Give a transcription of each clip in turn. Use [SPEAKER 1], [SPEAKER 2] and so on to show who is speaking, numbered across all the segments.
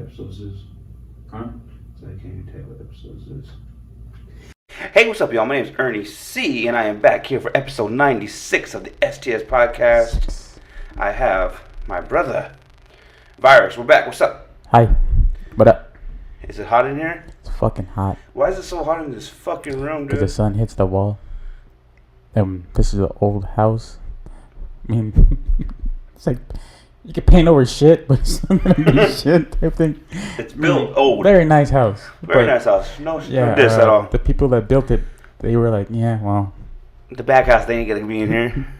[SPEAKER 1] episodes is.
[SPEAKER 2] Huh?
[SPEAKER 1] So I can't even tell what episodes is.
[SPEAKER 2] Hey, what's up, y'all? My name is Ernie C, and I am back here for episode 96 of the S.T.S Podcast. I have my brother, Virus. We're back. What's up?
[SPEAKER 3] Hi. What up?
[SPEAKER 2] Is it hot in here?
[SPEAKER 3] It's fucking hot.
[SPEAKER 2] Why is it so hot in this fucking room,
[SPEAKER 3] Because
[SPEAKER 2] dude?
[SPEAKER 3] the sun hits the wall. This is an old house. I mean, it's like you can paint over shit, but it's not gonna be shit type thing.
[SPEAKER 2] It's built old.
[SPEAKER 3] Very nice house.
[SPEAKER 2] Very nice house. No diss at all.
[SPEAKER 3] The people that built it, they were like, yeah, well.
[SPEAKER 2] The back house, they ain't gonna be in here.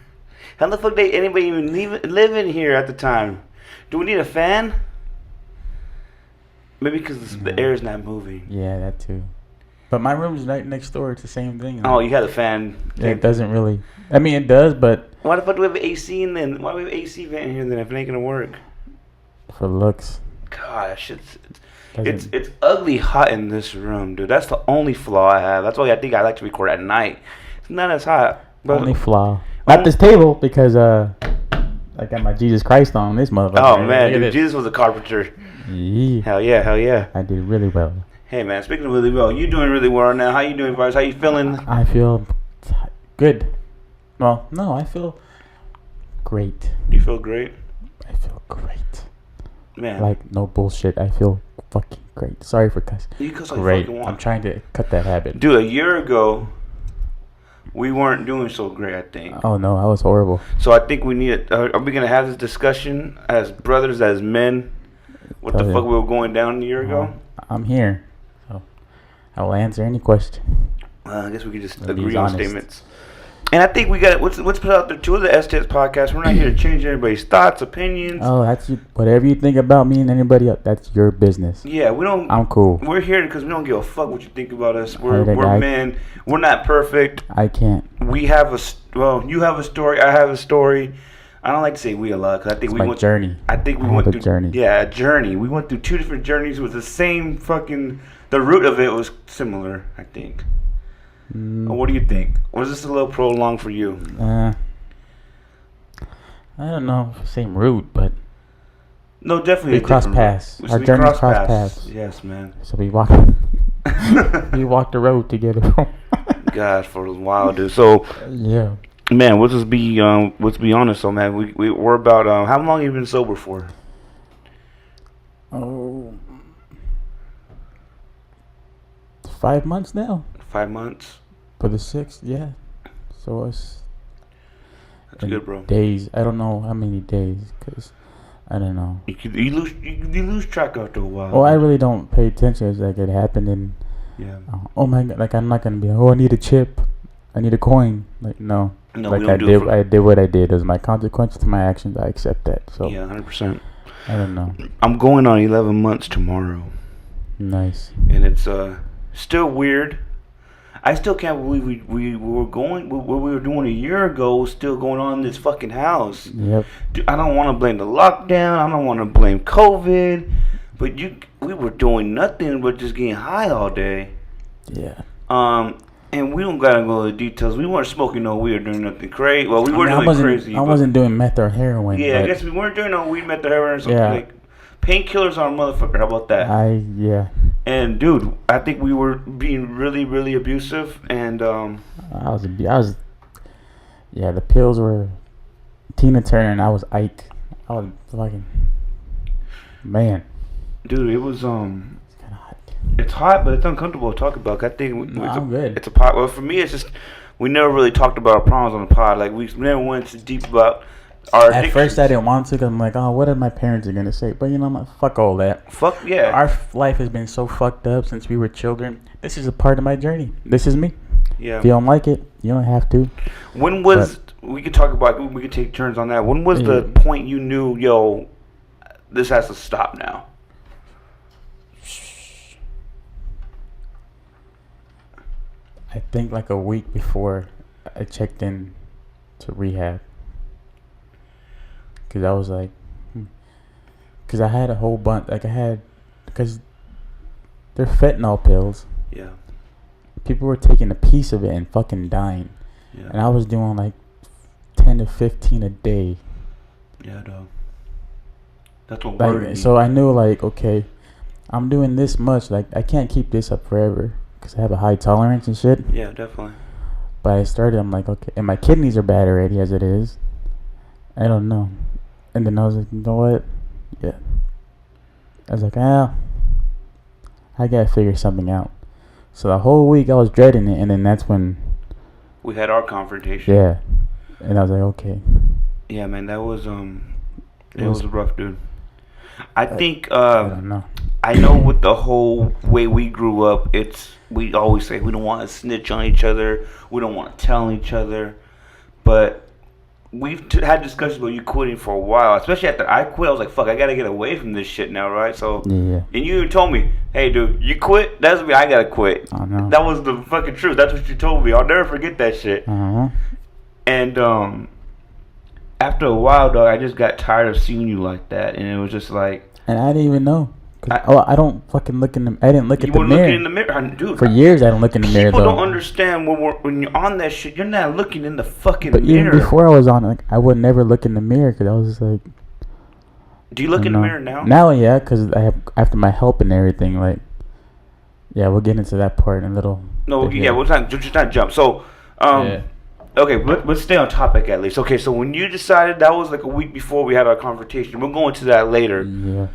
[SPEAKER 2] How the fuck anybody even live in here at the time? Do we need a fan? Maybe because the air is not moving.
[SPEAKER 3] Yeah, that too. But my room's right next door. It's the same thing.
[SPEAKER 2] Oh, you had a fan.
[SPEAKER 3] Yeah, it doesn't really. I mean, it does, but.
[SPEAKER 2] Why the fuck do we have AC in then? Why do we have AC vent in here then if it ain't gonna work?
[SPEAKER 3] For looks.
[SPEAKER 2] Gosh, it's ugly hot in this room, dude. That's the only flaw I have. That's why I think I like to record at night. It's not as hot. But
[SPEAKER 3] only flaw. Not this table because I got my Jesus Christ on this motherfucker.
[SPEAKER 2] Oh man, dude, Jesus was a carpenter.
[SPEAKER 3] Yeah.
[SPEAKER 2] Hell yeah, hell yeah.
[SPEAKER 3] I did really well.
[SPEAKER 2] Hey man, speaking of really well, you doing really well now. How you doing, Virus? How you feeling?
[SPEAKER 3] I feel good. Well, no, I feel great.
[SPEAKER 2] You feel great?
[SPEAKER 3] I feel great.
[SPEAKER 2] Man.
[SPEAKER 3] Like, no bullshit. I feel fucking great. Sorry for cussing.
[SPEAKER 2] You cuss like
[SPEAKER 3] great.
[SPEAKER 2] you fucking want.
[SPEAKER 3] I'm trying to cut that habit.
[SPEAKER 2] Dude, a year ago, we weren't doing so great, I think.
[SPEAKER 3] Oh, no, I was horrible.
[SPEAKER 2] So I think we need are we going to have this discussion as brothers, as men? What the fuck we were going down a year ago?
[SPEAKER 3] I'm here. So I will answer any question.
[SPEAKER 2] I guess we could just
[SPEAKER 3] Maybe
[SPEAKER 2] agree
[SPEAKER 3] he's
[SPEAKER 2] on
[SPEAKER 3] honest.
[SPEAKER 2] statements. And I think we got let's put out there too of the S.T.S Podcast. We're not here to change anybody's thoughts, opinions.
[SPEAKER 3] Oh, that's you. Whatever you think about me and anybody else, that's your business.
[SPEAKER 2] Yeah, we don't.
[SPEAKER 3] I'm cool.
[SPEAKER 2] We're here because we don't give a fuck what you think about us. We're
[SPEAKER 3] I
[SPEAKER 2] men. We're not perfect.
[SPEAKER 3] I can't.
[SPEAKER 2] We have you have a story. I have a story. I don't like to say we a lot because I think
[SPEAKER 3] It's my
[SPEAKER 2] went
[SPEAKER 3] journey.
[SPEAKER 2] I think we
[SPEAKER 3] I
[SPEAKER 2] went
[SPEAKER 3] have
[SPEAKER 2] through
[SPEAKER 3] a journey.
[SPEAKER 2] Yeah, a journey. We went through two different journeys with the same fucking. The root of it was similar, I think. What do you think? Was this a little prolonged for you?
[SPEAKER 3] I don't know if same route, but
[SPEAKER 2] No, definitely.
[SPEAKER 3] we crossed paths. Our journeys crossed paths.
[SPEAKER 2] Yes, man.
[SPEAKER 3] So we walked. We walked the road together.
[SPEAKER 2] Gosh, for a while, dude. So,
[SPEAKER 3] Yeah.
[SPEAKER 2] man, let's be honest, though, man. We're about how long have you been sober for?
[SPEAKER 3] Oh. 5 months now.
[SPEAKER 2] 5 months.
[SPEAKER 3] For the 6th, yeah. So it's
[SPEAKER 2] That's good, bro.
[SPEAKER 3] days. I don't know how many days, cause I don't know.
[SPEAKER 2] You lose track after a while.
[SPEAKER 3] Well, I really don't pay attention. It's like it happened, and
[SPEAKER 2] Yeah.
[SPEAKER 3] oh my god, like I'm not gonna be. Oh, I need a chip. I need a coin. Like no.
[SPEAKER 2] No,
[SPEAKER 3] Like
[SPEAKER 2] we don't
[SPEAKER 3] I
[SPEAKER 2] do
[SPEAKER 3] did.
[SPEAKER 2] it for-
[SPEAKER 3] I did what I did. It was my consequence to my actions. I accept that. So
[SPEAKER 2] Yeah, 100%.
[SPEAKER 3] I don't know.
[SPEAKER 2] I'm going on 11 months tomorrow,
[SPEAKER 3] Nice.
[SPEAKER 2] and it's still weird. I still can't believe we were going what we were doing a year ago was still going on in this fucking house.
[SPEAKER 3] Yep.
[SPEAKER 2] Dude, I don't want to blame the lockdown. I don't want to blame COVID, but we were doing nothing but just getting high all day.
[SPEAKER 3] Yeah.
[SPEAKER 2] And we don't gotta go into the details. We weren't smoking no weed or doing nothing crazy. Well, we
[SPEAKER 3] I
[SPEAKER 2] were
[SPEAKER 3] mean, I
[SPEAKER 2] doing
[SPEAKER 3] wasn't.
[SPEAKER 2] crazy.
[SPEAKER 3] I
[SPEAKER 2] but-
[SPEAKER 3] wasn't doing meth or heroin.
[SPEAKER 2] Yeah, I
[SPEAKER 3] but
[SPEAKER 2] guess we weren't doing no weed, meth, or heroin or something
[SPEAKER 3] Yeah.
[SPEAKER 2] like painkillers on a motherfucker. How about that?
[SPEAKER 3] Yeah.
[SPEAKER 2] And dude, I think we were being really, really abusive. And
[SPEAKER 3] I was. Yeah, the pills were Tina Turner, and I was Ike. I was fucking man.
[SPEAKER 2] dude, it was
[SPEAKER 3] It's kind of hot.
[SPEAKER 2] it's hot, but it's uncomfortable to talk about. I think
[SPEAKER 3] I'm good.
[SPEAKER 2] It's a pot. Well, for me, it's just we never really talked about our problems on the pod. Like we never went too deep about our.
[SPEAKER 3] At
[SPEAKER 2] addictions.
[SPEAKER 3] first, I didn't want to because I'm like, oh, what are my parents are gonna say? But you know, I'm like, fuck all that.
[SPEAKER 2] Fuck yeah.
[SPEAKER 3] Our life has been so fucked up since we were children. This is a part of my journey. This is me.
[SPEAKER 2] Yeah.
[SPEAKER 3] If you don't like it, you don't have to.
[SPEAKER 2] When was we could talk about? We could take turns on that. When was the
[SPEAKER 3] Yeah.
[SPEAKER 2] point you knew, yo, this has to stop now?
[SPEAKER 3] I think like a week before I checked in to rehab. Because I was like, because I had a whole bunch, because they're fentanyl pills.
[SPEAKER 2] Yeah.
[SPEAKER 3] People were taking a piece of it and fucking dying.
[SPEAKER 2] Yeah.
[SPEAKER 3] And I was doing like 10 to 15 a day.
[SPEAKER 2] Yeah, dog. That's what worried me.
[SPEAKER 3] Like, so I knew like, okay, I'm doing this much. Like, I can't keep this up forever because I have a high tolerance and shit.
[SPEAKER 2] Yeah, definitely.
[SPEAKER 3] But I started, I'm like, okay. And my kidneys are bad already as it is. I don't know. And then I was like, you know what? Yeah. I was like, I gotta figure something out. So the whole week I was dreading it. And then that's when
[SPEAKER 2] we had our confrontation.
[SPEAKER 3] Yeah. And I was like, okay.
[SPEAKER 2] Yeah, man, that was it was rough, dude. I think
[SPEAKER 3] I don't know.
[SPEAKER 2] I know with the whole way we grew up, we always say we don't want to snitch on each other, we don't want to tell each other, but we've had discussions about you quitting for a while, especially after I quit. I was like, fuck, I gotta get away from this shit now, right? So
[SPEAKER 3] yeah.
[SPEAKER 2] And you told me, hey, dude, you quit, that's me, I gotta quit.
[SPEAKER 3] I know.
[SPEAKER 2] That was the fucking truth. That's what you told me. I'll never forget that shit.
[SPEAKER 3] Uh-huh.
[SPEAKER 2] And after a while, dog, I just got tired of seeing you like that, and it was just like.
[SPEAKER 3] And I didn't even know. I don't fucking look in the. I didn't look at the mirror.
[SPEAKER 2] You were looking in the mirror, dude.
[SPEAKER 3] For years, I don't look in the mirror.
[SPEAKER 2] People
[SPEAKER 3] though.
[SPEAKER 2] don't understand when you're on that shit. You're not looking in the fucking
[SPEAKER 3] but
[SPEAKER 2] mirror.
[SPEAKER 3] Even before I was on, like, I would never look in the mirror because I was just like.
[SPEAKER 2] Do you look in the mirror now?
[SPEAKER 3] Now, yeah, because I have after my help and everything. Like, yeah, we'll get into that part in a little.
[SPEAKER 2] No, yeah, we'll just not jump. So,
[SPEAKER 3] yeah.
[SPEAKER 2] Okay, let's stay on topic at least. Okay, so when you decided, that was like a week before we had our confrontation. We'll go into that later.
[SPEAKER 3] Yeah.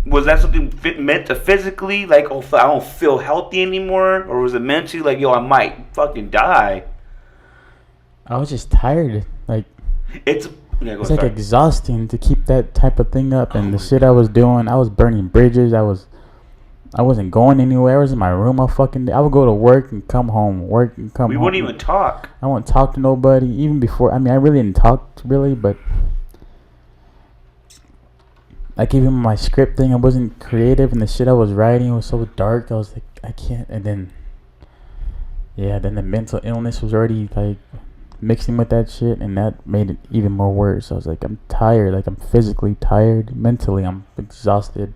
[SPEAKER 2] Was that something meant to physically, like, oh, I don't feel healthy anymore, or was it mentally, like, yo, I might fucking die?
[SPEAKER 3] I was just tired. Like,
[SPEAKER 2] it's
[SPEAKER 3] like exhausting to keep that type of thing up, and the shit I was doing, I was burning bridges. I wasn't going anywhere. I was in my room all fucking day. I would go to work and come home, work and come home.
[SPEAKER 2] We wouldn't even talk.
[SPEAKER 3] I wouldn't talk to nobody, even before. I mean, I really didn't talk, really, but like even my script thing, I wasn't creative, and the shit I was writing was so dark. I was like, I can't. And then, yeah, then the mental illness was already like mixing with that shit, and that made it even more worse. I was like, I'm tired. Like, I'm physically tired. Mentally, I'm exhausted.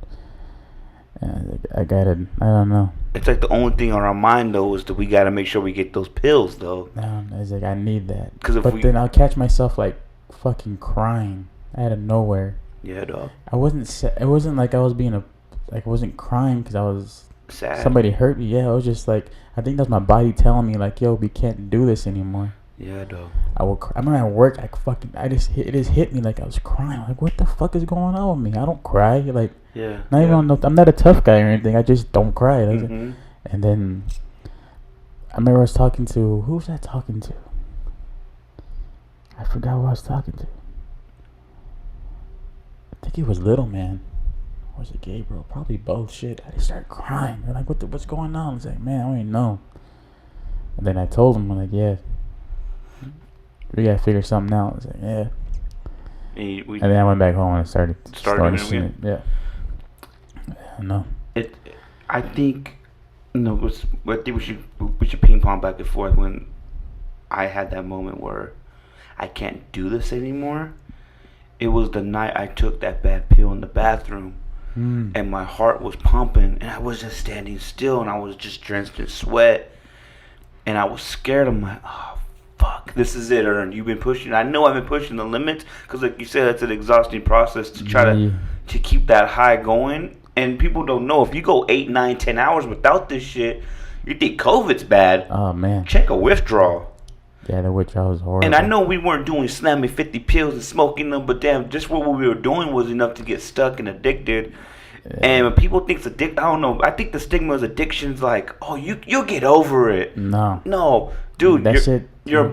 [SPEAKER 3] And I don't know.
[SPEAKER 2] It's like the only thing on our mind, though, is that we gotta make sure we get those pills, though.
[SPEAKER 3] I was like, I need that.
[SPEAKER 2] But
[SPEAKER 3] then I'll catch myself like fucking crying out of nowhere.
[SPEAKER 2] Yeah, dog.
[SPEAKER 3] It wasn't like I was being I wasn't crying because I was
[SPEAKER 2] sad.
[SPEAKER 3] Somebody hurt me. Yeah, I was just like, I think that's my body telling me like, yo, we can't do this anymore.
[SPEAKER 2] Yeah, dog.
[SPEAKER 3] I remember at work, it just hit me like I was crying. Like, what the fuck is going on with me? I don't cry. Like,
[SPEAKER 2] yeah.
[SPEAKER 3] Not even I'm not a tough guy or anything. I just don't cry. Like,
[SPEAKER 2] mm-hmm.
[SPEAKER 3] And then I remember I was talking to, who was I talking to? I forgot who I was talking to. I think it was Little Man. Or was it Gabriel? Probably both. Shit. I just started crying. They're like, what's going on? I was like, man, I don't even know. And then I told him, I'm like, yeah, we gotta figure something out. I was like, yeah. And then I went back home and started shit. Yeah. No.
[SPEAKER 2] I think we should ping pong back and forth. When I had that moment where I can't do this anymore, it was the night I took that bad pill in the bathroom, and my heart was pumping, and I was just standing still, and I was just drenched in sweat, and I was scared. I'm like, oh fuck, this is it, Ern. You've been pushing. I know I've been pushing the limits, because like you said, it's an exhausting process to try to keep that high going. And people don't know, if you go 8, 9, 10 hours without this shit, you think COVID's bad.
[SPEAKER 3] Oh, man.
[SPEAKER 2] Check a withdrawal.
[SPEAKER 3] Yeah, the withdrawal was horrible.
[SPEAKER 2] And I know we weren't doing slamming 50 pills and smoking them, but damn, just what we were doing was enough to get stuck and addicted. Yeah. And when people think it's I don't know, I think the stigma is addiction's like, oh, you'll get over it. No, dude, your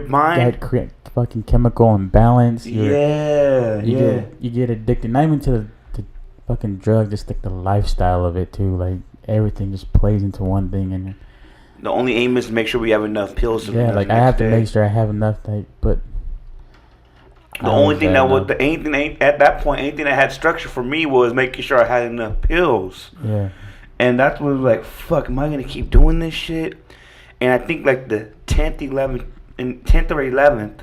[SPEAKER 2] mind.
[SPEAKER 3] That create fucking chemical imbalance. You get addicted, not even to the fucking drug, just like the lifestyle of it too. Like everything just plays into one thing, and
[SPEAKER 2] the only aim is to make sure we have enough pills.
[SPEAKER 3] Like I have to make sure I have enough. But
[SPEAKER 2] the only thing at that point, anything that had structure for me was making sure I had enough pills.
[SPEAKER 3] Yeah.
[SPEAKER 2] And that's what was like, fuck, am I gonna keep doing this shit? And I think like the 10th or 11th,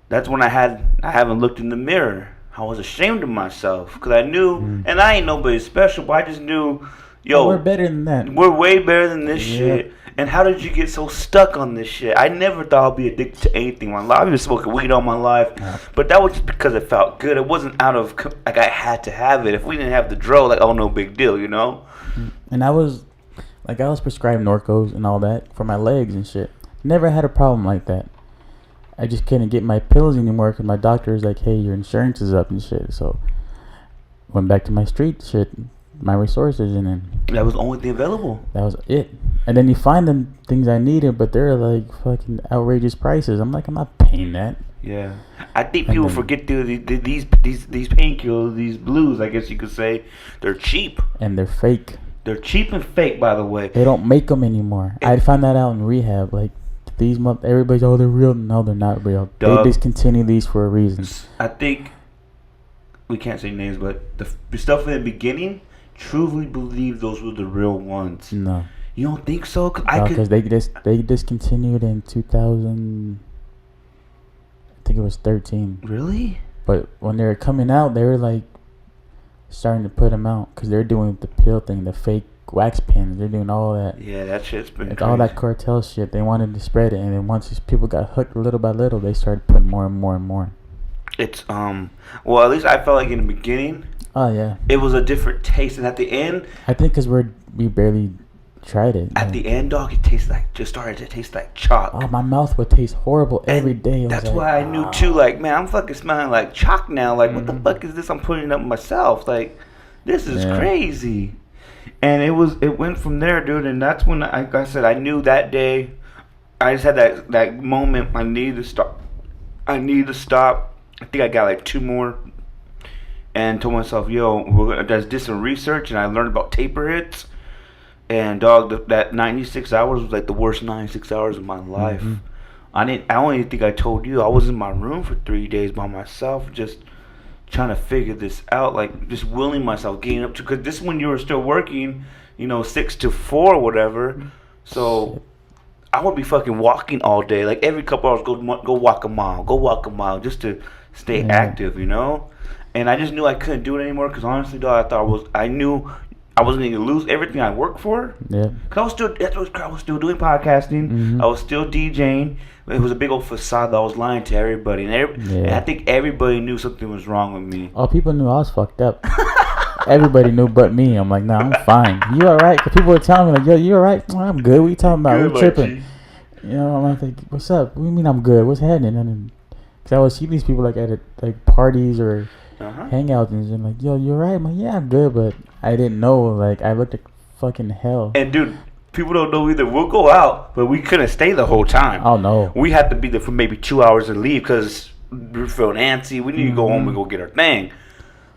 [SPEAKER 2] that's when I haven't looked in the mirror. I was ashamed of myself because I knew, and I ain't nobody special, but I just knew, yo,
[SPEAKER 3] we're better than that.
[SPEAKER 2] We're way better than this shit. And how did you get so stuck on this shit? I never thought I'd be addicted to anything in my life. I've been smoking weed all my life.
[SPEAKER 3] Yeah.
[SPEAKER 2] But that was just because it felt good. It wasn't out of, like, I had to have it. If we didn't have the dro, like, oh, no big deal, you know?
[SPEAKER 3] And I was prescribed Norcos and all that for my legs and shit. Never had a problem like that. I just couldn't get my pills anymore because my doctor was like, hey, your insurance is up and shit. So went back to my street shit, my resources, and then
[SPEAKER 2] That was the only thing available.
[SPEAKER 3] that was it. And then you find them things I needed, but they're like fucking outrageous prices. I'm like, I'm not paying that.
[SPEAKER 2] Yeah. I think
[SPEAKER 3] And
[SPEAKER 2] people
[SPEAKER 3] then-
[SPEAKER 2] forget these painkillers, these blues, I guess you could say, they're cheap.
[SPEAKER 3] And they're fake.
[SPEAKER 2] They're cheap and fake, by the way.
[SPEAKER 3] They don't make them anymore. I found that out in rehab. Like, everybody's, oh, they're real. No, they're not real.
[SPEAKER 2] Dog.
[SPEAKER 3] They discontinue these for a reason.
[SPEAKER 2] I think we can't say names, but the stuff in the beginning, truly believe those were the real ones.
[SPEAKER 3] No.
[SPEAKER 2] You don't think so?
[SPEAKER 3] Because they discontinued in 2000. I think it was 13.
[SPEAKER 2] Really?
[SPEAKER 3] But when they were coming out, they were like starting to put them out because they're doing the pill thing, the fake wax pens. They're doing all that.
[SPEAKER 2] Yeah, that shit's been
[SPEAKER 3] It's
[SPEAKER 2] crazy.
[SPEAKER 3] all that cartel shit. They wanted to spread it, and then once these people got hooked little by little, they started putting more and more and more.
[SPEAKER 2] It's well, at least I felt like in the beginning
[SPEAKER 3] Oh yeah,
[SPEAKER 2] it was a different taste, and at the end,
[SPEAKER 3] I think because we barely tried it.
[SPEAKER 2] at the end, dog, it tastes like just started to taste like chalk.
[SPEAKER 3] Oh, my mouth would taste horrible every day. I was
[SPEAKER 2] That's
[SPEAKER 3] like,
[SPEAKER 2] why I knew too. Like, man, I'm fucking smelling like chalk now. Like, what the fuck is this? I'm putting up myself. Like, this is
[SPEAKER 3] Yeah.
[SPEAKER 2] crazy. And it went from there, dude. And that's when, like I said, I knew that day. I just had that moment. I needed to stop. I think I got like 2 more, and told myself, yo, I just did some research, and I learned about taper hits. And dog, that 96 hours was like the worst 96 hours of my life. I only think I told you I was in my room for 3 days by myself, just trying to figure this out, like just willing myself, getting up to, because this is when you were still working, 6 to 4 or whatever. So I would be fucking walking all day, like every couple hours, go walk a mile, just to stay active, And I just knew I couldn't do it anymore, because honestly, dog, I knew I wasn't going to lose everything I worked for.
[SPEAKER 3] Yeah.
[SPEAKER 2] Cause I was still doing podcasting. I was still DJing. It was a big old facade that I was lying to everybody, and I think everybody knew something was wrong with me.
[SPEAKER 3] Oh, people knew I was fucked up. Everybody knew but me. I'm like, nah, I'm fine. You all right? Because people were telling me like, yo, you all right? Oh, I'm good. What you talking about?
[SPEAKER 2] Good,
[SPEAKER 3] We're tripping. I'm like, what's up? What do you mean I'm good? What's happening? And then, cause I would see these people like at parties or hangouts and I'm like, yo, you all right? I'm like, yeah, I'm good, but I didn't know. Like, I looked like fucking hell.
[SPEAKER 2] And dude, people don't know either. We'll go out, but we couldn't stay the whole time.
[SPEAKER 3] Oh no.
[SPEAKER 2] We had to be there for maybe 2 hours and leave because we're feeling antsy. We need to go home and go get our thing.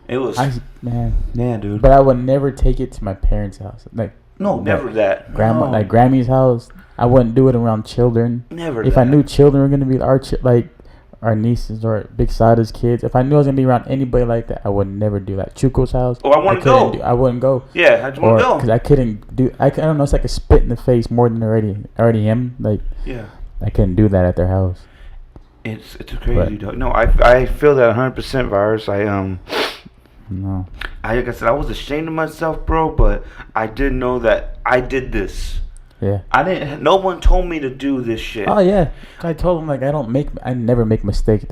[SPEAKER 2] It was
[SPEAKER 3] man,
[SPEAKER 2] dude.
[SPEAKER 3] But I would never take it to my parents' house. Like,
[SPEAKER 2] No, never that.
[SPEAKER 3] Grandma,
[SPEAKER 2] No.
[SPEAKER 3] like Grammy's house. I wouldn't do it around children.
[SPEAKER 2] Never.
[SPEAKER 3] If
[SPEAKER 2] that.
[SPEAKER 3] I knew children were gonna be our nieces or Big Sada's kids, if I knew I was gonna be around anybody like that, I would never do that. Chuko's house.
[SPEAKER 2] Oh, I want to go.
[SPEAKER 3] I wouldn't go.
[SPEAKER 2] Yeah, I just want to go.
[SPEAKER 3] Because I couldn't do. I don't know. It's like a spit in the face more than already am. Like,
[SPEAKER 2] Yeah.
[SPEAKER 3] I couldn't do that at their house.
[SPEAKER 2] It's crazy, dog. No, I feel that 100%, Virus.
[SPEAKER 3] No.
[SPEAKER 2] Like I said, I was ashamed of myself, bro, but I did know that I did this.
[SPEAKER 3] Yeah.
[SPEAKER 2] No one told me to do this shit.
[SPEAKER 3] Oh yeah. I told him like I never make mistakes.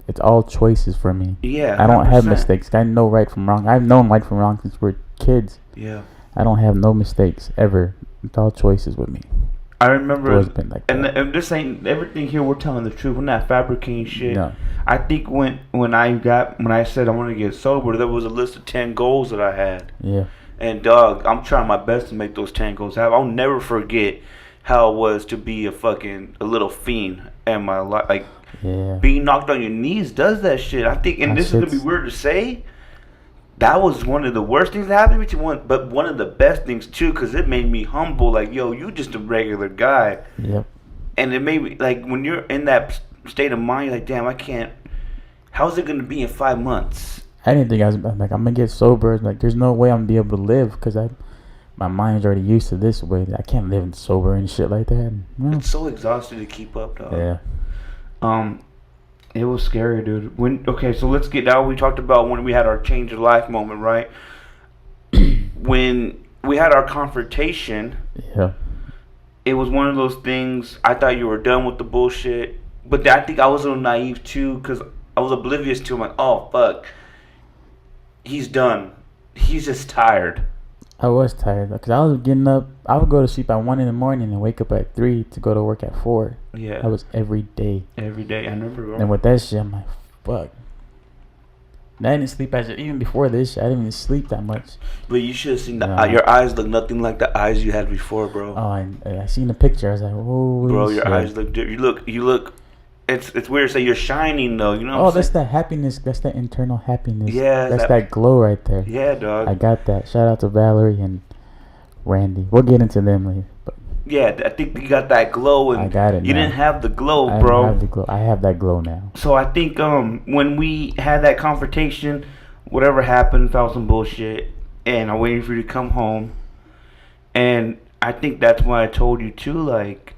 [SPEAKER 3] It's all choices for me.
[SPEAKER 2] Yeah.
[SPEAKER 3] I don't have
[SPEAKER 2] 100%.
[SPEAKER 3] mistakes. I know right from wrong. I've known right from wrong since we're kids.
[SPEAKER 2] Yeah.
[SPEAKER 3] I don't have no mistakes ever. It's all choices with me.
[SPEAKER 2] I remember,
[SPEAKER 3] It's always been like that.
[SPEAKER 2] and this ain't everything here. We're telling the truth. We're not fabricating shit.
[SPEAKER 3] No.
[SPEAKER 2] I think when I said I want to get sober, there was a list of 10 goals that I had.
[SPEAKER 3] Yeah.
[SPEAKER 2] And dog, I'm trying my best to make those 10 goals happen. I'll never forget how it was to be a little fiend in my life. Like,
[SPEAKER 3] Yeah.
[SPEAKER 2] being knocked on your knees does that shit. I think, and
[SPEAKER 3] That
[SPEAKER 2] this is gonna be
[SPEAKER 3] shit's-
[SPEAKER 2] weird to say, that was one of the worst things that happened to me. But one of the best things too, because it made me humble. Like, yo, you just a regular guy.
[SPEAKER 3] Yep.
[SPEAKER 2] And it made me, like, when you're in that state of mind, you're like, damn, I can't. How's it gonna be in 5 months?
[SPEAKER 3] I didn't think I'm like, I'm gonna get sober. Like, there's no way I'm gonna be able to live because my mind's already used to this way. I can't live sober and shit like that. No.
[SPEAKER 2] It's so exhausting to keep up, dog.
[SPEAKER 3] Yeah.
[SPEAKER 2] It was scary, dude. So let's get now. We talked about when we had our change of life moment, right? When we had our confrontation,
[SPEAKER 3] Yeah.
[SPEAKER 2] it was one of those things. I thought you were done with the bullshit, but I think I was a little naive too, because I was oblivious to him. Like, oh fuck, he's done. He's just tired.
[SPEAKER 3] I was tired because I was getting up. I would go to sleep at 1 in the morning and wake up at 3 to go to work at 4.
[SPEAKER 2] Yeah,
[SPEAKER 3] that was every day.
[SPEAKER 2] Every day, I remember.
[SPEAKER 3] And with that shit, I'm like, fuck. And I didn't sleep even before this shit. I didn't even sleep that much.
[SPEAKER 2] But you should have seen your eyes look nothing like the eyes you had before, bro.
[SPEAKER 3] Oh, and I seen the picture. I was like, holy
[SPEAKER 2] bro,
[SPEAKER 3] shit.
[SPEAKER 2] your eyes look different. You look. It's weird to say you're shining though. You know.
[SPEAKER 3] Oh, that's that happiness. That's that internal happiness.
[SPEAKER 2] Yeah,
[SPEAKER 3] that's that glow right there.
[SPEAKER 2] Yeah, dog.
[SPEAKER 3] I got that. Shout out to Valerie and Randy. We'll get into them later. But
[SPEAKER 2] yeah, I think you got that glow, and
[SPEAKER 3] I got it.
[SPEAKER 2] You didn't have the glow, bro.
[SPEAKER 3] I have the glow. I have that glow now.
[SPEAKER 2] So I think when we had that confrontation, whatever happened, felt some bullshit, and I'm waiting for you to come home, and I think that's why I told you too, like,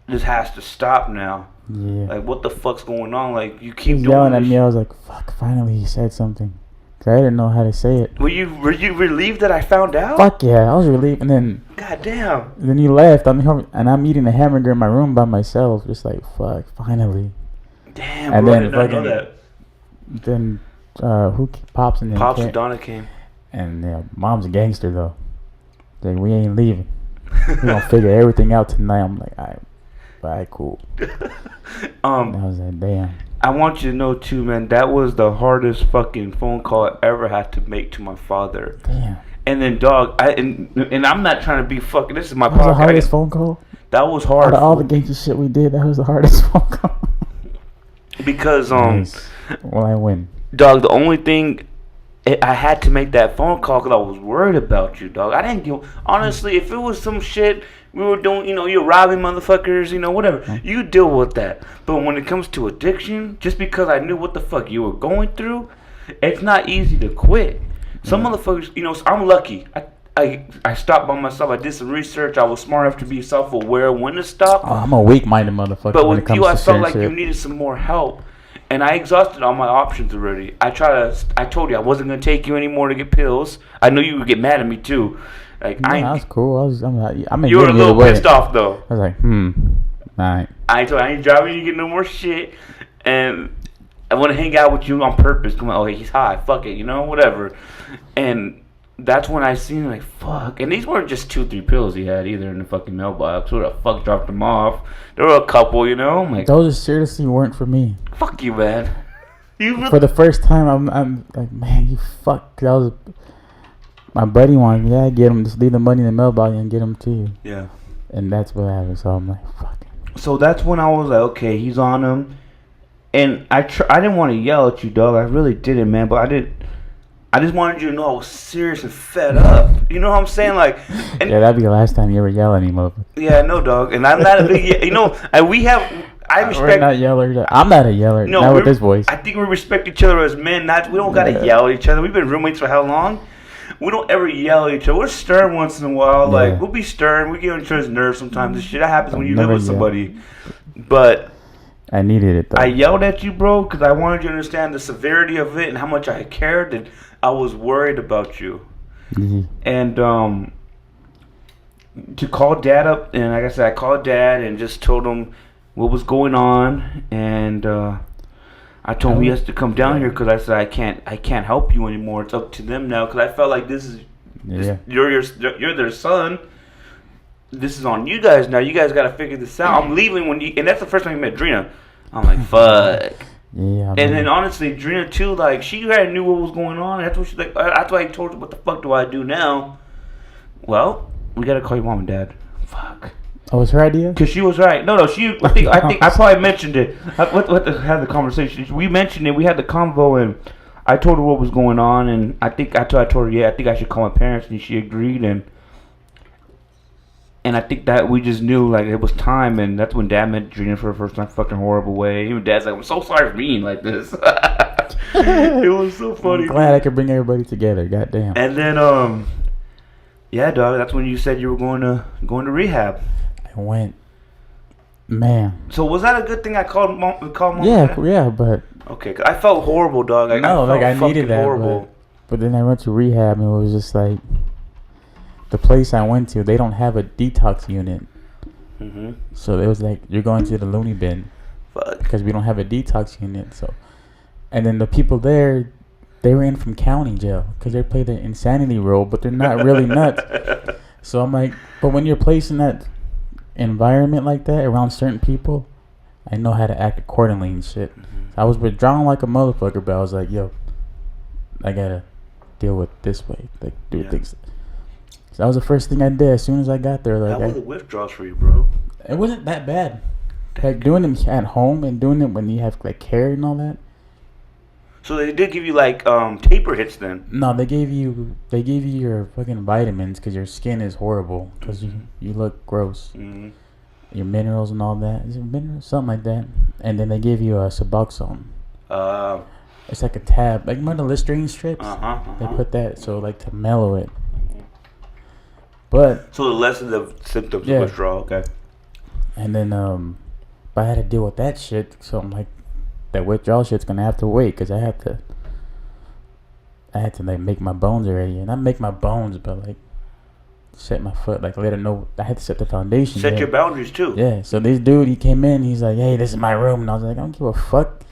[SPEAKER 2] this has to stop now.
[SPEAKER 3] Yeah.
[SPEAKER 2] Like, what the fuck's going on? Like, you keep doing
[SPEAKER 3] yelling
[SPEAKER 2] this
[SPEAKER 3] at me. I was like, fuck, finally he said something. 'Cause I didn't know how to say it.
[SPEAKER 2] Were you relieved that I found out?
[SPEAKER 3] Fuck yeah, I was relieved. And then...
[SPEAKER 2] Goddamn.
[SPEAKER 3] Then you left. I'm eating a hamburger in my room by myself. Just like, fuck, finally.
[SPEAKER 2] Damn,
[SPEAKER 3] and
[SPEAKER 2] bro,
[SPEAKER 3] then
[SPEAKER 2] I did not know that.
[SPEAKER 3] Then, Pops and then
[SPEAKER 2] Pops and Donna came.
[SPEAKER 3] And yeah, Mom's a gangster though. Like, we ain't leaving. We gonna figure everything out tonight. I'm like, alright, cool. And I was like, damn.
[SPEAKER 2] I want you to know too, man, that was the hardest fucking phone call I ever had to make to my father.
[SPEAKER 3] Damn.
[SPEAKER 2] And then, dog, and I'm not trying to be fucking. This is my podcast.
[SPEAKER 3] That was the hardest phone call.
[SPEAKER 2] That was hard.
[SPEAKER 3] Out of all the gangster shit we did, that was the hardest phone call.
[SPEAKER 2] Because
[SPEAKER 3] nice. Well, I win.
[SPEAKER 2] Dog, the only thing I had to make that phone call because I was worried about you, dog. I didn't give. Honestly, if it was some shit we were doing, you're robbing motherfuckers, whatever, you deal with that. But when it comes to addiction, just because I knew what the fuck you were going through, it's not easy to quit. Some motherfuckers, I'm lucky. I stopped by myself. I did some research. I was smart enough to be self-aware when to stop.
[SPEAKER 3] Oh, I'm a weak-minded motherfucker.
[SPEAKER 2] But with you, I felt like you needed some more help. And I exhausted all my options already. I told you I wasn't going to take you anymore to get pills. I knew you would get mad at me too. Like,
[SPEAKER 3] that's cool.
[SPEAKER 2] You were a little pissed off though.
[SPEAKER 3] I was like, alright.
[SPEAKER 2] I told you I ain't driving you to get no more shit. And I want to hang out with you on purpose. Come on, okay, he's high. Fuck it, whatever. And that's when I seen like, fuck. And these weren't just 2-3 pills he had either in the fucking mailbox. Who the fuck dropped them off? There were a couple, I'm like,
[SPEAKER 3] those seriously weren't for me.
[SPEAKER 2] Fuck you, man.
[SPEAKER 3] For the first time, I'm like, man, you fuck. That was my buddy wanted me. Yeah, get him. Just leave the money in the mailbox and get him to you.
[SPEAKER 2] Yeah.
[SPEAKER 3] And that's what happened. So I'm like, fuck.
[SPEAKER 2] So that's when I was like, okay, he's on him. And I didn't want to yell at you, dog. I really didn't, man. But I just wanted you to know I was serious and fed up. You know what I'm saying? Like, and
[SPEAKER 3] yeah, that'd be the last time you ever yell at me, motherfucker.
[SPEAKER 2] Yeah, no, dog. And I'm not a big, I respect.
[SPEAKER 3] We're not yellers. I'm not a yeller. No, not with this voice.
[SPEAKER 2] I think we respect each other as men. We don't gotta yell at each other. We've been roommates for how long? We don't ever yell at each other. We're stern once in a while. Yeah. Like, we'll be stern. We get on each other's nerves sometimes. This shit that happens when you live with somebody. But
[SPEAKER 3] I needed it though.
[SPEAKER 2] I yelled at you, bro, because I wanted you to understand the severity of it and how much I cared and I was worried about you.
[SPEAKER 3] Mm-hmm.
[SPEAKER 2] And to call Dad up, and like I said, I called Dad and just told him what was going on, and I told him he has to come down here because I said I can't help you anymore. It's up to them now because I felt like you're their son. This is on you guys now. You guys got to figure this out. I'm leaving and that's the first time you met Drina. I'm like, fuck.
[SPEAKER 3] Yeah.
[SPEAKER 2] And then honestly, Drina too, like she already knew what was going on. That's what she's like. That's why I told her, what the fuck do I do now? Well, we gotta call your mom and dad. Fuck.
[SPEAKER 3] Oh, it was her idea?
[SPEAKER 2] Cause she was right. No. I think I probably mentioned it. Had the conversation. We mentioned it. We had the convo, and I told her what was going on, and I told her, yeah, I think I should call my parents, and she agreed, and I think that we just knew like it was time, and that's when Dad met Drina for the first time, fucking horrible way. Even Dad's like, I'm so sorry for being like this. It was so funny.
[SPEAKER 3] I'm glad I could bring everybody together. Goddamn.
[SPEAKER 2] And then yeah, dog. That's when you said you were going to rehab.
[SPEAKER 3] I went. Man.
[SPEAKER 2] So was that a good thing? I called mom.
[SPEAKER 3] Yeah, but
[SPEAKER 2] okay, 'cause I felt horrible, dog.
[SPEAKER 3] I needed that. But then I went to rehab and it was just like the place I went to, they don't have a detox unit.
[SPEAKER 2] Mm-hmm.
[SPEAKER 3] So it was like, you're going to the loony bin.
[SPEAKER 2] Fuck.
[SPEAKER 3] Because we don't have a detox unit. So, and then the people there, they were in from county jail because they play the insanity role, but they're not really nuts. So I'm like, but when you're placed in that environment like that around certain people, I know how to act accordingly and shit.
[SPEAKER 2] Mm-hmm.
[SPEAKER 3] I was withdrawn like a motherfucker, but I was like, yo, I gotta deal with this way, like do things. So that was the first thing I did as soon as I got there. Like,
[SPEAKER 2] how were the withdrawals for you, bro?
[SPEAKER 3] It wasn't that bad. Like doing them at home and doing it when you have like care and all that.
[SPEAKER 2] So they did give you like taper hits then?
[SPEAKER 3] No, they gave you your fucking vitamins because your skin is horrible because you look gross.
[SPEAKER 2] Mm-hmm.
[SPEAKER 3] Your minerals and all that. Is it minerals? Something like that. And then they gave you a Suboxone. It's like a tab. Like, remember the Listerine strips? They put that so like to mellow it. But
[SPEAKER 2] so the less of the symptoms of withdrawal, okay.
[SPEAKER 3] And then but I had to deal with that shit, so I'm like, that withdrawal shit's gonna have to wait because I had to like make my bones already, and not make my bones, but like set my foot, like let her know. I had to set the foundation.
[SPEAKER 2] Set your boundaries too.
[SPEAKER 3] Yeah. So this dude, he came in, he's like, "Hey, this is my room," and I was like, "I don't give a fuck.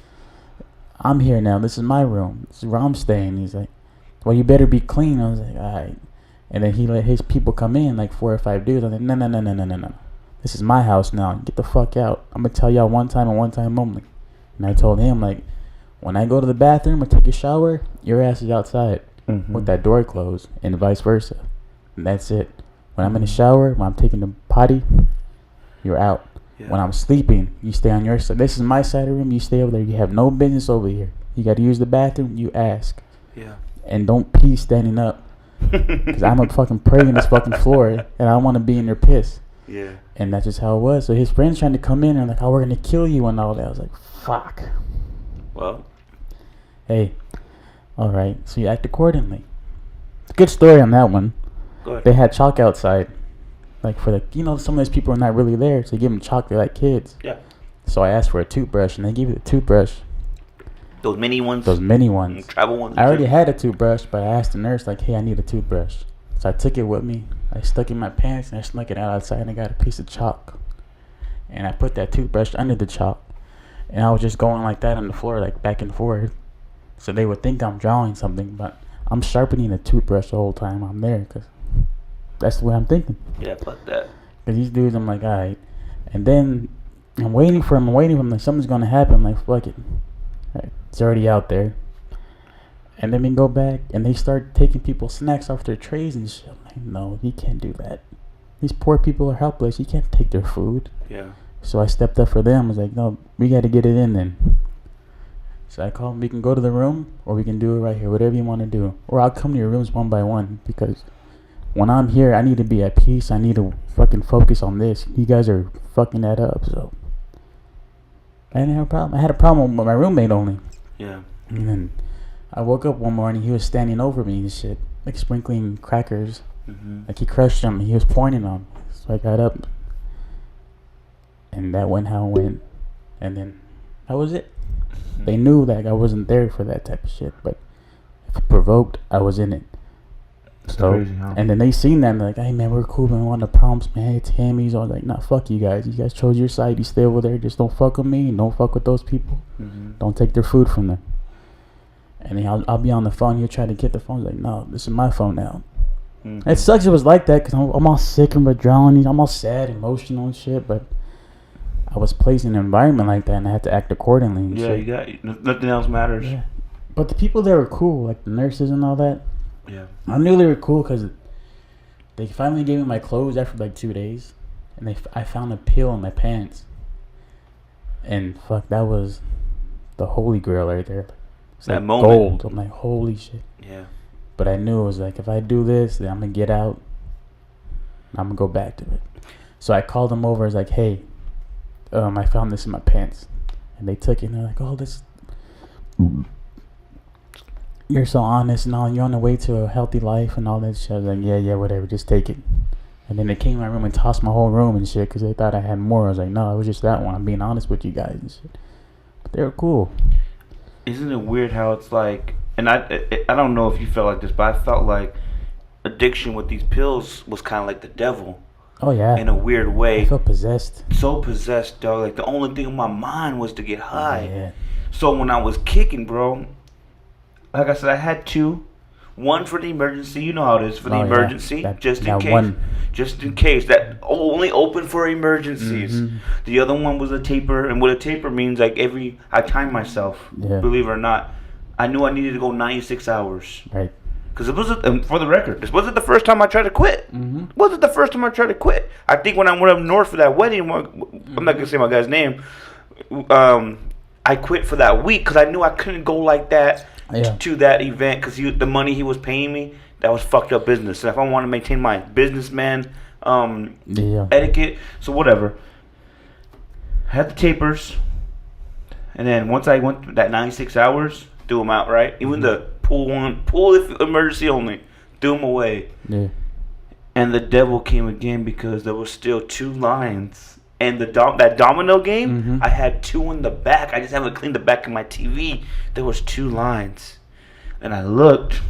[SPEAKER 3] I'm here now. This is my room. This is where I'm staying." He's like, "Well, you better be clean." I was like, "All right." And then he let his people come in, like 4 or 5 dudes. I was like, no. This is my house now. Get the fuck out. I'm going to tell y'all one time and one time only. And I told him, like, when I go to the bathroom or take a shower, your ass is outside with that door closed, and vice versa. And that's it. When I'm in the shower, when I'm taking the potty, you're out. Yeah. When I'm sleeping, you stay on your side. This is my side of the room. You stay over there. You have no business over here. You got to use the bathroom. You ask.
[SPEAKER 2] Yeah.
[SPEAKER 3] And don't pee standing up. Because I'm a fucking prey in this fucking floor, and I don't want to be in their piss.
[SPEAKER 2] Yeah.
[SPEAKER 3] And that's just how it was. So his friends trying to come in and like, "Oh, we're gonna kill you," and all that. I was like, "Fuck."
[SPEAKER 2] Well.
[SPEAKER 3] Hey. All right. So you act accordingly. Good story on that one.
[SPEAKER 2] Go ahead.
[SPEAKER 3] They had chalk outside, like for the some of those people are not really there, so they give them chalk. They're like kids.
[SPEAKER 2] Yeah.
[SPEAKER 3] So I asked for a toothbrush, and they gave me the toothbrush.
[SPEAKER 2] Those mini ones?
[SPEAKER 3] Those mini ones.
[SPEAKER 2] Travel ones?
[SPEAKER 3] I already had a toothbrush, but I asked the nurse, like, "Hey, I need a toothbrush." So I took it with me. I stuck it in my pants, and I snuck it out outside, and I got a piece of chalk. And I put that toothbrush under the chalk. And I was just going like that on the floor, like back and forth. So they would think I'm drawing something, but I'm sharpening the toothbrush the whole time I'm there, because that's the way I'm thinking.
[SPEAKER 2] Yeah, fuck that.
[SPEAKER 3] Because these dudes, I'm like, all right. And then I'm waiting for him, like, something's going to happen. I'm like, fuck it. Right, it's already out there. And then we go back, and they start taking people's snacks off their trays and shit. I'm like, no, you can't do that. These poor people are helpless. You can't take their food.
[SPEAKER 2] Yeah.
[SPEAKER 3] So I stepped up for them. I was like, no, we got to get it in then. So I called them, we can go to the room, or we can do it right here, whatever you want to do. Or I'll come to your rooms one by one, because when I'm here, I need to be at peace. I need to fucking focus on this. You guys are fucking that up, so. I didn't have a problem. I had a problem with my roommate only.
[SPEAKER 2] Yeah.
[SPEAKER 3] And then I woke up one morning, he was standing over me and shit, like sprinkling crackers. Like he crushed them, he was pointing them. So I got up, and that went how it went. And then that was it. They knew that I wasn't there for that type of shit, but if it provoked, I was in it. So, crazy, huh? And then they seen that and they're like, "Hey man, we're cool, man. We want the problems, man. It's Hammy's." I was like, "Nah, fuck you guys. You guys chose your side. You stay over there. Just don't fuck with me. Don't fuck with those people. Don't take their food from them." And then I'll be on the phone. He'll try to get the phone. He's like, "No, this is my phone now." It sucks. It was like that because I'm all sick and withdrawing. I'm all sad, emotional and shit. But I was placed in an environment like that, and I had to act accordingly. And
[SPEAKER 2] yeah,
[SPEAKER 3] shit.
[SPEAKER 2] You got nothing else matters.
[SPEAKER 3] Yeah. But the people there were cool, like the nurses and all that.
[SPEAKER 2] Yeah.
[SPEAKER 3] I knew they were cool because they finally gave me my clothes after like 2 days, and I found a pill in my pants, and fuck, that was the holy grail right there. It's
[SPEAKER 2] that
[SPEAKER 3] like
[SPEAKER 2] moment.
[SPEAKER 3] Gold. I'm like, holy shit.
[SPEAKER 2] Yeah.
[SPEAKER 3] But I knew it was like, if I do this, then I'm gonna get out. I'm gonna go back to it. So I called them over. I was like, "Hey, I found this in my pants," and they took it. And they're like, "Oh, this." You're so honest and all. You're on the way to a healthy life and all that shit. I was like, yeah, whatever. Just take it. And then they came in my room and tossed my whole room and shit because they thought I had more. I was like, no, it was just that one. I'm being honest with you guys and shit. But they were cool.
[SPEAKER 2] Isn't it weird how it's like, and I don't know if you felt like this, but I felt like addiction with these pills was kind of like the devil.
[SPEAKER 3] Oh yeah.
[SPEAKER 2] In a weird way.
[SPEAKER 3] I felt possessed.
[SPEAKER 2] So possessed, dog. Like the only thing in my mind was to get high.
[SPEAKER 3] Yeah.
[SPEAKER 2] So when I was kicking, bro, like I said, I had two. One for the emergency. You know how it is for the emergency, just in case.
[SPEAKER 3] One.
[SPEAKER 2] Just in case. That only open for emergencies.
[SPEAKER 3] Mm-hmm.
[SPEAKER 2] The other one was a taper, and what a taper means, like I time myself.
[SPEAKER 3] Yeah.
[SPEAKER 2] Believe it or not, I knew I needed to go 96 hours.
[SPEAKER 3] Right.
[SPEAKER 2] Because it wasn't, for the record, this wasn't the first time I tried to quit.
[SPEAKER 3] Mm-hmm.
[SPEAKER 2] It wasn't the first time I tried to quit. I think when I went up north for that wedding, I'm not going to say my guy's name, I quit for that week because I knew I couldn't go like that to that event because the money he was paying me, that was fucked up business. And if I want to maintain my businessman etiquette, so whatever. I had the tapers. And then once I went that 96 hours, threw them out, right? Even the pool if emergency only, threw them away.
[SPEAKER 3] Yeah.
[SPEAKER 2] And the devil came again because there was still two lines. And that domino game, I had two in the back. I just haven't cleaned the back of my TV. There was two lines. And I looked,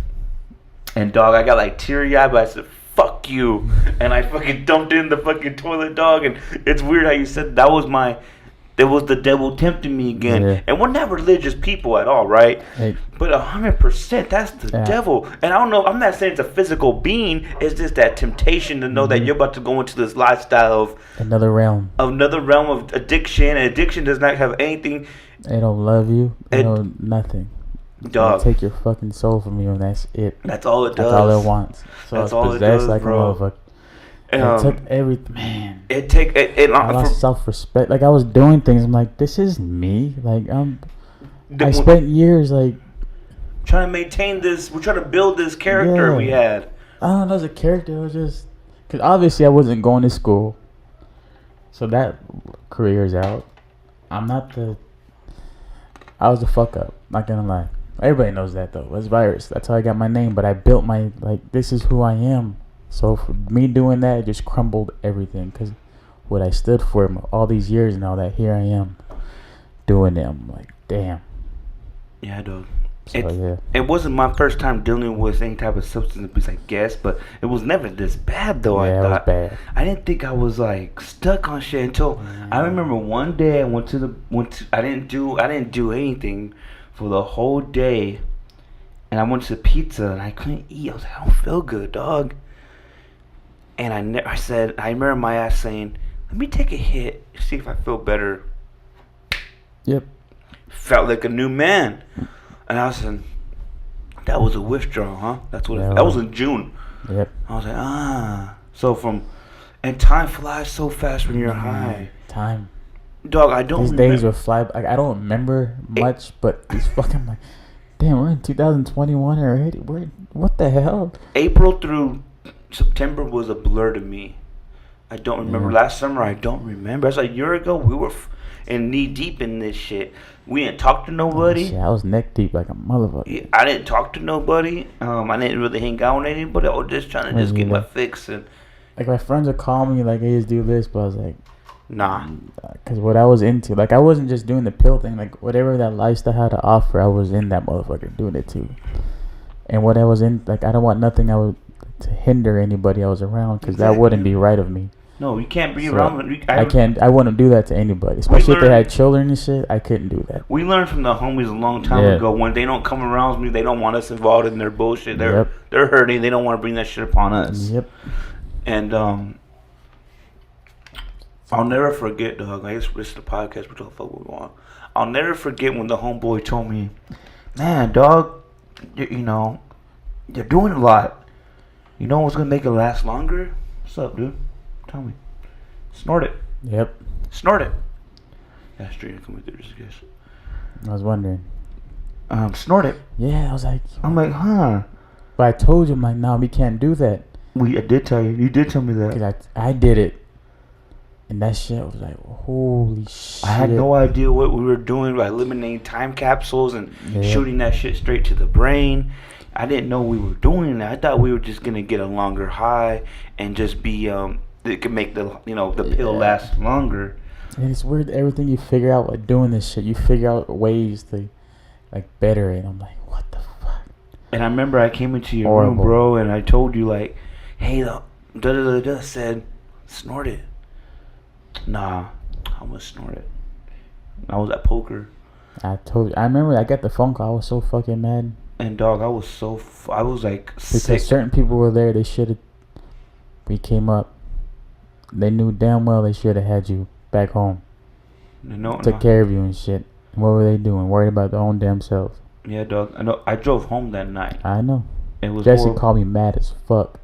[SPEAKER 2] and dog, I got like teary-eyed, but I said, fuck you. And I fucking dumped in the fucking toilet, dog. And it's weird how you said that was the devil tempting me again. Yeah. And we're not religious people at all, right? Hey. But 100%, that's the devil. And I don't know, I'm not saying it's a physical being. It's just that temptation to know that you're about to go into this lifestyle of
[SPEAKER 3] another realm
[SPEAKER 2] of addiction. And addiction does not have anything.
[SPEAKER 3] They don't love you. They don't nothing.
[SPEAKER 2] Dog.
[SPEAKER 3] They take your fucking soul from you, and that's it.
[SPEAKER 2] That's all it does.
[SPEAKER 3] That's all it wants. So
[SPEAKER 2] that's all it does,
[SPEAKER 3] like
[SPEAKER 2] bro.
[SPEAKER 3] A motherfucker. It took everything, man.
[SPEAKER 2] I
[SPEAKER 3] lost self-respect. Like I was doing things. I'm like, this is me. Like I spent years like
[SPEAKER 2] trying to maintain this. We're trying to build this character we had.
[SPEAKER 3] I don't know, as a character, it was just because obviously I wasn't going to school, so that career's out. I was a fuck up. Not gonna lie. Everybody knows that though. It's Virus. That's how I got my name. But I built this is who I am. So for me doing that, it just crumbled everything. Because what I stood for all these years now, that here I am doing it. I'm like, damn.
[SPEAKER 2] Yeah, dog.
[SPEAKER 3] So,
[SPEAKER 2] it wasn't my first time dealing with any type of substance abuse, I guess. But it was never this bad, though.
[SPEAKER 3] Yeah, it was bad.
[SPEAKER 2] I didn't think I was like stuck on shit until I remember one day I didn't do anything for the whole day, and I went to pizza and I couldn't eat. I was like, I don't feel good, dog. And I remember my ass saying, let me take a hit, see if I feel better.
[SPEAKER 3] Yep.
[SPEAKER 2] Felt like a new man. And I was saying, that was a withdrawal, huh? That's what that was in June.
[SPEAKER 3] Yep.
[SPEAKER 2] I was like, So and time flies so fast when you're high.
[SPEAKER 3] Time.
[SPEAKER 2] Dog, I don't remember.
[SPEAKER 3] These days will fly. I don't remember much, but these fucking like, damn, we're in 2021 already. What the hell?
[SPEAKER 2] April through September was a blur to me. I don't remember. Last summer, I don't remember. That's like a year ago. We were knee deep in this shit. We didn't talk to nobody.
[SPEAKER 3] I was neck deep like a motherfucker.
[SPEAKER 2] I didn't talk to nobody. I didn't really hang out with anybody. I was just trying to get my fix. And
[SPEAKER 3] like my friends would call me like, hey, let's do this. But I was like,
[SPEAKER 2] nah.
[SPEAKER 3] Because what I was into, like I wasn't just doing the pill thing. Like whatever that lifestyle had to offer, I was in that motherfucker doing it too. And what I was in, like I don't want nothing to hinder anybody I was around, because that wouldn't be right of me.
[SPEAKER 2] No, you can't be around.
[SPEAKER 3] I wouldn't do that to anybody, especially if they had children and shit. I couldn't do that.
[SPEAKER 2] We learned from the homies a long time ago, when they don't come around me, they don't want us involved in their bullshit. They're hurting. They don't want to bring that shit upon us.
[SPEAKER 3] Yep.
[SPEAKER 2] And I'll never forget, dog. I guess this is the podcast. We talk fuck what we want. I'll never forget when the homeboy told me, "Man, dog, you're doing a lot. You know what's gonna make it last longer? What's up, dude? Tell me. Snort it.
[SPEAKER 3] Yep.
[SPEAKER 2] Snort it." Yeah, straight coming through this, guess.
[SPEAKER 3] I was wondering.
[SPEAKER 2] Snort it.
[SPEAKER 3] Yeah, I was like,
[SPEAKER 2] I'm like, huh?
[SPEAKER 3] But I told you, I'm like, no, we can't do that.
[SPEAKER 2] I did tell you. You did tell me that.
[SPEAKER 3] Cause I did it, and that shit was like, holy shit.
[SPEAKER 2] I had no idea what we were doing by eliminating time capsules and shooting that shit straight to the brain. I didn't know we were doing that. I thought we were just gonna get a longer high and just be it could make the pill last longer.
[SPEAKER 3] And it's weird, everything you figure out doing this shit, you figure out ways to like better it. I'm like, what the fuck?
[SPEAKER 2] And I remember I came into your
[SPEAKER 3] Horrible.
[SPEAKER 2] room, bro, and I told you, like, hey, the da-da-da-da said, snort it. Nah, I'm gonna snort it. I was at poker.
[SPEAKER 3] I remember I got the phone call. I was so fucking mad.
[SPEAKER 2] And, dog, I was so... I was, like,
[SPEAKER 3] Because
[SPEAKER 2] sick.
[SPEAKER 3] certain people were there. They should have... We came up. They knew damn well they should have had you back home. Took care of you and shit. What were they doing? Worried about their own damn selves.
[SPEAKER 2] Yeah, dog. I know. I drove home that night.
[SPEAKER 3] I know.
[SPEAKER 2] It was
[SPEAKER 3] Jesse
[SPEAKER 2] horrible.
[SPEAKER 3] called me mad as fuck.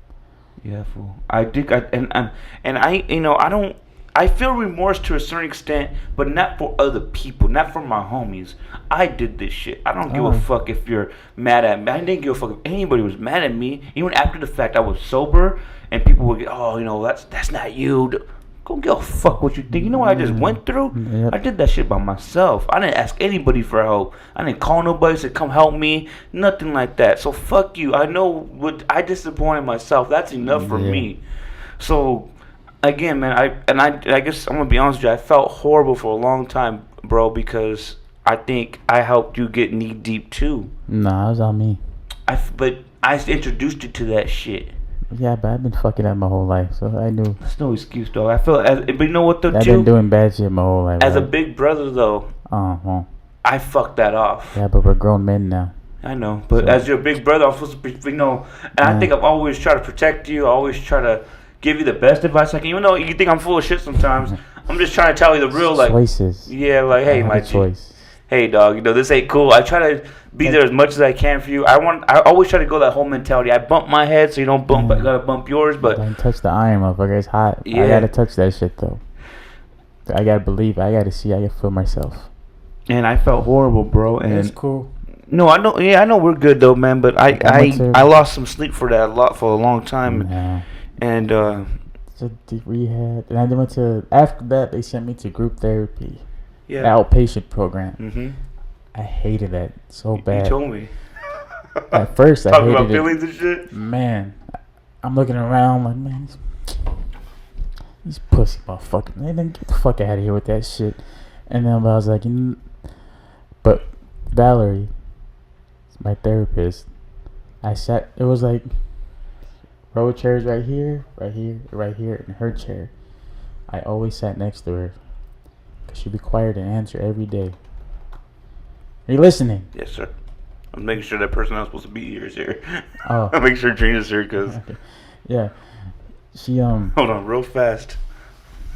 [SPEAKER 2] Yeah, fool. I did. I you know, I don't. I feel remorse to a certain extent, but not for other people, not for my homies. I did this shit. I don't give a fuck if you're mad at me. I didn't give a fuck if anybody was mad at me. Even after the fact, I was sober, and people would get, oh, you know, that's not you. Go give a fuck what you think. You know what I just went through?
[SPEAKER 3] Yep.
[SPEAKER 2] I did that shit by myself. I didn't ask anybody for help. I didn't call nobody, say come help me. Nothing like that. So fuck you. I know what I disappointed myself. That's enough for me. So again, man, I guess I'm gonna be honest with you. I felt horrible for a long time, bro, because I think I helped you get knee deep too.
[SPEAKER 3] Nah, it was on me.
[SPEAKER 2] But I introduced you to that shit.
[SPEAKER 3] Yeah, but I've been fucking up my whole life, so I knew.
[SPEAKER 2] That's no excuse, dog. I feel, but you know what though,
[SPEAKER 3] I've been doing bad shit my whole life.
[SPEAKER 2] As
[SPEAKER 3] right?
[SPEAKER 2] a big brother, though,
[SPEAKER 3] well.
[SPEAKER 2] I fucked that off.
[SPEAKER 3] Yeah, but we're grown men now.
[SPEAKER 2] I know, but
[SPEAKER 3] So,
[SPEAKER 2] as your big brother, I'm supposed to be, you know, and I think I've always tried to protect you. I always try to give you the best advice I can. Even though you think I'm full of shit sometimes, I'm just trying to tell you the real, like,
[SPEAKER 3] choices.
[SPEAKER 2] Yeah, like, hey, my
[SPEAKER 3] choice.
[SPEAKER 2] Hey, dog, you know, this ain't cool. I try to be there as much as I can for you. I always try to go that whole mentality. I bump my head so you don't bump. I gotta bump yours, but
[SPEAKER 3] Don't touch the iron, motherfucker. It's hot.
[SPEAKER 2] Yeah.
[SPEAKER 3] I gotta touch that shit though. I gotta believe. I gotta see. I gotta feel myself.
[SPEAKER 2] And I felt horrible, bro. And
[SPEAKER 3] it's cool.
[SPEAKER 2] No, I know. Yeah, I know we're good though, man. But I lost some sleep for a long time.
[SPEAKER 3] Yeah.
[SPEAKER 2] And
[SPEAKER 3] So deep rehab, and I went to. After that, they sent me to group therapy.
[SPEAKER 2] Yeah.
[SPEAKER 3] Outpatient program.
[SPEAKER 2] Mm-hmm.
[SPEAKER 3] I hated that so bad.
[SPEAKER 2] You told me.
[SPEAKER 3] At first, I
[SPEAKER 2] Talking
[SPEAKER 3] hated
[SPEAKER 2] about
[SPEAKER 3] it.
[SPEAKER 2] feelings and shit.
[SPEAKER 3] Man, I'm looking around like, man, these pussy motherfuckers. Man, then get the fuck out of here with that shit. And then I was like, but Valerie, my therapist, I sat. It was like row of chairs right here, and her chair. I always sat next to her because she required an answer every day. Are you listening?
[SPEAKER 2] Yes, sir. I'm making sure that person I'm supposed to be here is here.
[SPEAKER 3] Oh.
[SPEAKER 2] I'm making sure Trina's here because.
[SPEAKER 3] Okay. Yeah. She
[SPEAKER 2] Hold on, real fast.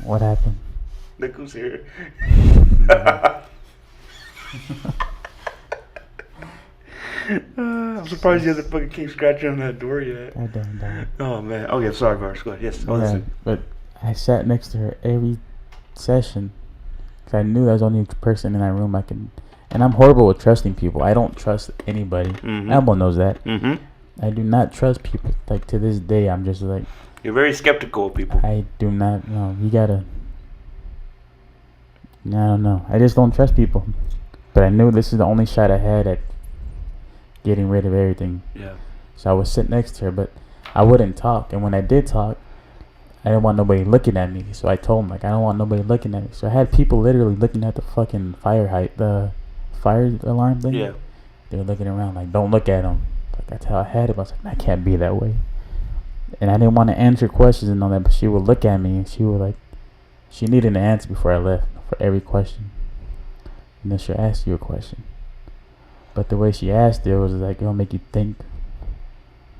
[SPEAKER 3] What happened?
[SPEAKER 2] Look who's here. I'm surprised you hasn't fucking came scratching on that door yet.
[SPEAKER 3] Goddamn dog.
[SPEAKER 2] Oh man. Okay, sorry, Varsh. Go ahead. Yes.
[SPEAKER 3] Yeah, but I sat next to her every session because I knew I was the only person in that room I can. And I'm horrible with trusting people. I don't trust anybody.
[SPEAKER 2] Mm-hmm.
[SPEAKER 3] Everyone knows that.
[SPEAKER 2] Mm-hmm.
[SPEAKER 3] I do not trust people. Like to this day, I'm just like.
[SPEAKER 2] You're very skeptical of people.
[SPEAKER 3] I do not know. You gotta. I don't know. I just don't trust people. But I knew this is the only shot I had at getting rid of everything.
[SPEAKER 2] Yeah.
[SPEAKER 3] So I would sit next to her, but I wouldn't talk. And when I did talk, I didn't want nobody looking at me. So I told him, like, I don't want nobody looking at me. So I had people literally looking at the fucking the fire alarm thing.
[SPEAKER 2] Yeah.
[SPEAKER 3] They were looking around like, don't look at them. Like, that's how I had it. I was like, I can't be that way. And I didn't want to answer questions and all that, but she would look at me and she would like, she needed an answer before I left for every question. And then she'll ask you a question. But the way she asked it was like, it'll make you think.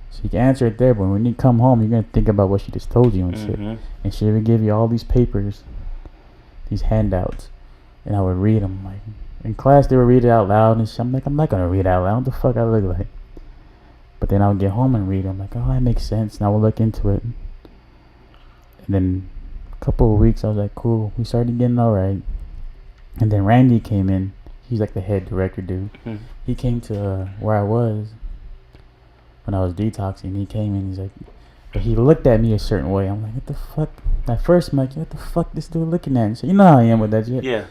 [SPEAKER 3] So you can answer it there, but when you come home, you're going to think about what she just told you and shit. And she would give you all these papers, these handouts. And I would read them. Like, in class, they would read it out loud and shit. I'm like, I'm not going to read it out loud. What the fuck I look like? But then I would get home and read them. Like, oh, that makes sense. And I would look into it. And then a couple of weeks, I was like, cool. We started getting all right. And then Randy came in. He's like the head director dude.
[SPEAKER 2] Mm-hmm.
[SPEAKER 3] He came to where I was when I was detoxing. He came in. He's like, but he looked at me a certain way. I'm like, what the fuck? At first, I'm like, what the fuck this dude looking at? And so, you know how I am with that shit.
[SPEAKER 2] Yeah.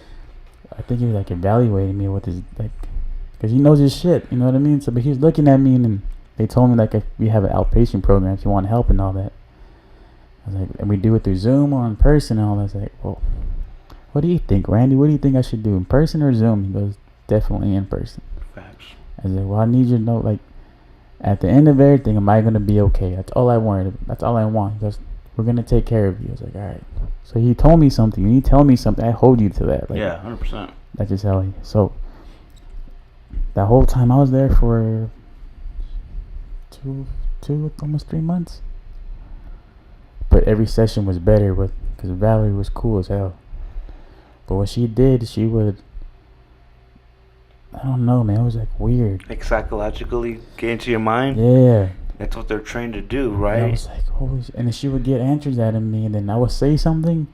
[SPEAKER 3] I think he was like evaluating me with his, like, because he knows his shit. You know what I mean? So, but he was looking at me and then they told me, like, if we have an outpatient program, if you want help and all that. I was like, and we do it through Zoom or in person and all that. I was like, well, what do you think, Randy? What do you think I should do, in person or Zoom? He goes, definitely in person.
[SPEAKER 2] Facts.
[SPEAKER 3] I was like, well, I need you to know, like, At the end of everything, am I gonna be okay? That's all I wanted. That's all I want. He goes, we're gonna take care of you. I was like, all right. So he told me something. When you tell me something, I hold you to that. Like,
[SPEAKER 2] yeah, 100%.
[SPEAKER 3] That's just how he. So that whole time I was there for two, almost 3 months. But every session was better because Valerie was cool as hell. But what she did, she would. I don't know, man. It was like weird.
[SPEAKER 2] Like psychologically get into your mind?
[SPEAKER 3] Yeah.
[SPEAKER 2] That's what they're trained to do, right?
[SPEAKER 3] And I was like, holy shit. And then she would get answers out of me, and then I would say something.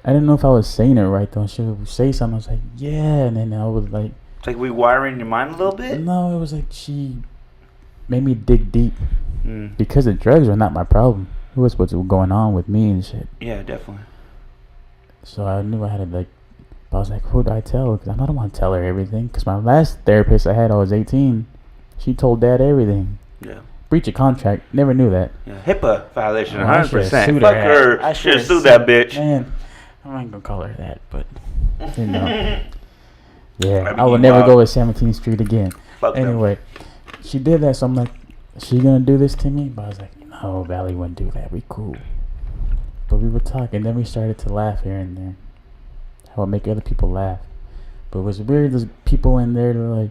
[SPEAKER 3] I didn't know if I was saying it right, though. She would say something. I was like, yeah. And then I was like.
[SPEAKER 2] It's like rewiring your mind a little bit?
[SPEAKER 3] No, it was like she made me dig deep.
[SPEAKER 2] Mm.
[SPEAKER 3] Because the drugs were not my problem. It was what's going on with me and shit.
[SPEAKER 2] Yeah, definitely.
[SPEAKER 3] So I knew I had to, like. I was like, who do I tell? Because I don't want to tell her everything. Because my last therapist I had, I was 18. She told Dad everything.
[SPEAKER 2] Yeah.
[SPEAKER 3] Breach of contract. Never knew that.
[SPEAKER 2] Yeah. HIPAA violation,
[SPEAKER 3] 100%.
[SPEAKER 2] Fuck her. I should have sued that bitch.
[SPEAKER 3] Man, I'm not going to call her that, but, you know. Yeah,
[SPEAKER 2] I
[SPEAKER 3] I will never go with 17th Street again.
[SPEAKER 2] Fuck
[SPEAKER 3] anyway, she did that, so I'm like, is she going to do this to me? But I was like, no, Valley wouldn't do that. We cool. But we were talking, then we started to laugh here and there. How it make other people laugh. But it was weird, there's people in there that like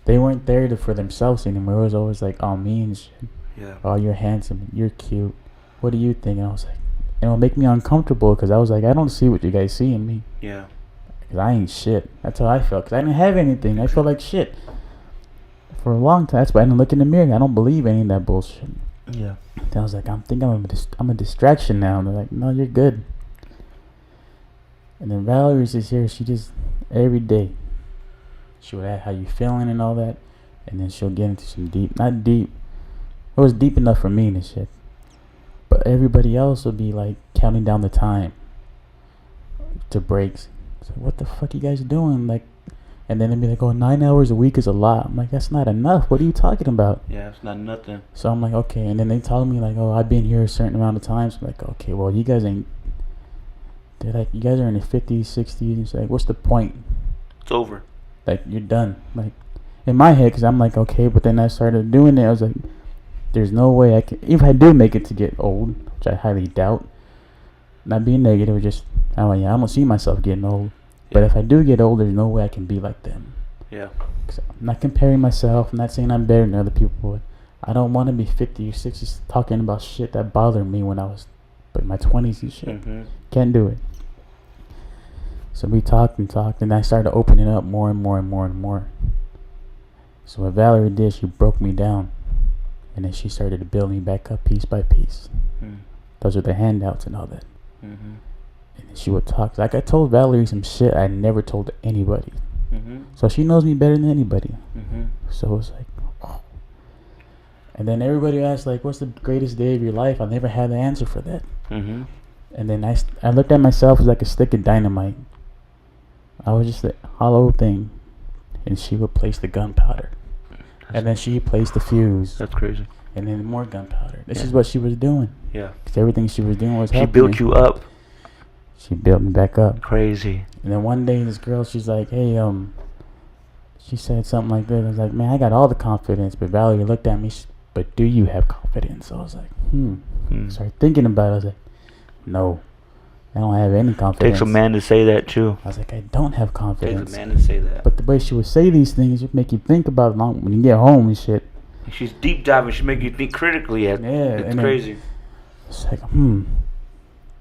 [SPEAKER 3] they weren't there for themselves anymore. It was always like, oh, me and shit.
[SPEAKER 2] Yeah.
[SPEAKER 3] Oh, you're handsome, you're cute, what do you think? And I was like, and it'll make me uncomfortable because I was like, I don't see what you guys see in me.
[SPEAKER 2] Yeah.
[SPEAKER 3] Because I ain't shit. That's how I felt. Because I didn't have anything. I felt like shit for a long time. That's why I didn't look in the mirror. I don't believe any of that bullshit.
[SPEAKER 2] Yeah.
[SPEAKER 3] Then I was like, I'm a distraction now. And they're like, no, you're good. And then Valerie's just here. She just, every day, she would ask how you feeling and all that. And then she'll get into some deep, not deep. It was deep enough for me and shit. But everybody else would be like counting down the time to breaks. It's like, what the fuck you guys doing? Like, and then they'd be like, oh, 9 hours a week is a lot. I'm like, that's not enough. What are you talking about?
[SPEAKER 2] Yeah, it's not nothing.
[SPEAKER 3] So I'm like, okay. And then they told me like, oh, I've been here a certain amount of times. I'm like, okay, well, you guys ain't. They're like, you guys are in the 50s, 60s. And it's like, what's the point?
[SPEAKER 2] It's over.
[SPEAKER 3] Like, you're done. Like, in my head, because I'm like, okay. But then I started doing it. I was like, there's no way I can. If I do make it to get old, which I highly doubt. Not being negative, just, oh yeah, I don't see myself getting old. Yeah. But if I do get old, there's no way I can be like them.
[SPEAKER 2] Yeah.
[SPEAKER 3] I'm not comparing myself. I'm not saying I'm better than other people. I don't want to be 50 or 60 talking about shit that bothered me when I was in my 20s and shit.
[SPEAKER 2] Mm-hmm.
[SPEAKER 3] Can't do it. So we talked, and I started opening up more and more and more and more. So what Valerie did, she broke me down. And then she started to build me back up piece by piece. Mm. Those are the handouts and all that. Mm-hmm. And then she would talk. Like I told Valerie some shit I never told anybody. Mm-hmm. So she knows me better than anybody. Mm-hmm. So it was like, oh. And then everybody asked, like, what's the greatest day of your life? I never had the answer for that. Mm-hmm. And then I looked at myself as like a stick of dynamite. I was just a hollow thing. And she would place the gunpowder. And then she placed the fuse.
[SPEAKER 2] That's crazy.
[SPEAKER 3] And then more gunpowder. This is what she was doing.
[SPEAKER 2] Yeah.
[SPEAKER 3] Because everything she was doing was helping
[SPEAKER 2] me. She built you up.
[SPEAKER 3] She built me back up.
[SPEAKER 2] Crazy.
[SPEAKER 3] And then one day this girl, she's like, hey, she said something like this. I was like, man, I got all the confidence. But Valerie looked at me, but do you have confidence? So I was like, Started thinking about it. I was like, no, I don't have any confidence.
[SPEAKER 2] Takes a man to say that too.
[SPEAKER 3] I was like, I don't have confidence.
[SPEAKER 2] Takes a man to say that.
[SPEAKER 3] But the way she would say these things would make you think about it when you get home and shit.
[SPEAKER 2] She's deep diving. She make you think critically. It's crazy.
[SPEAKER 3] It's like,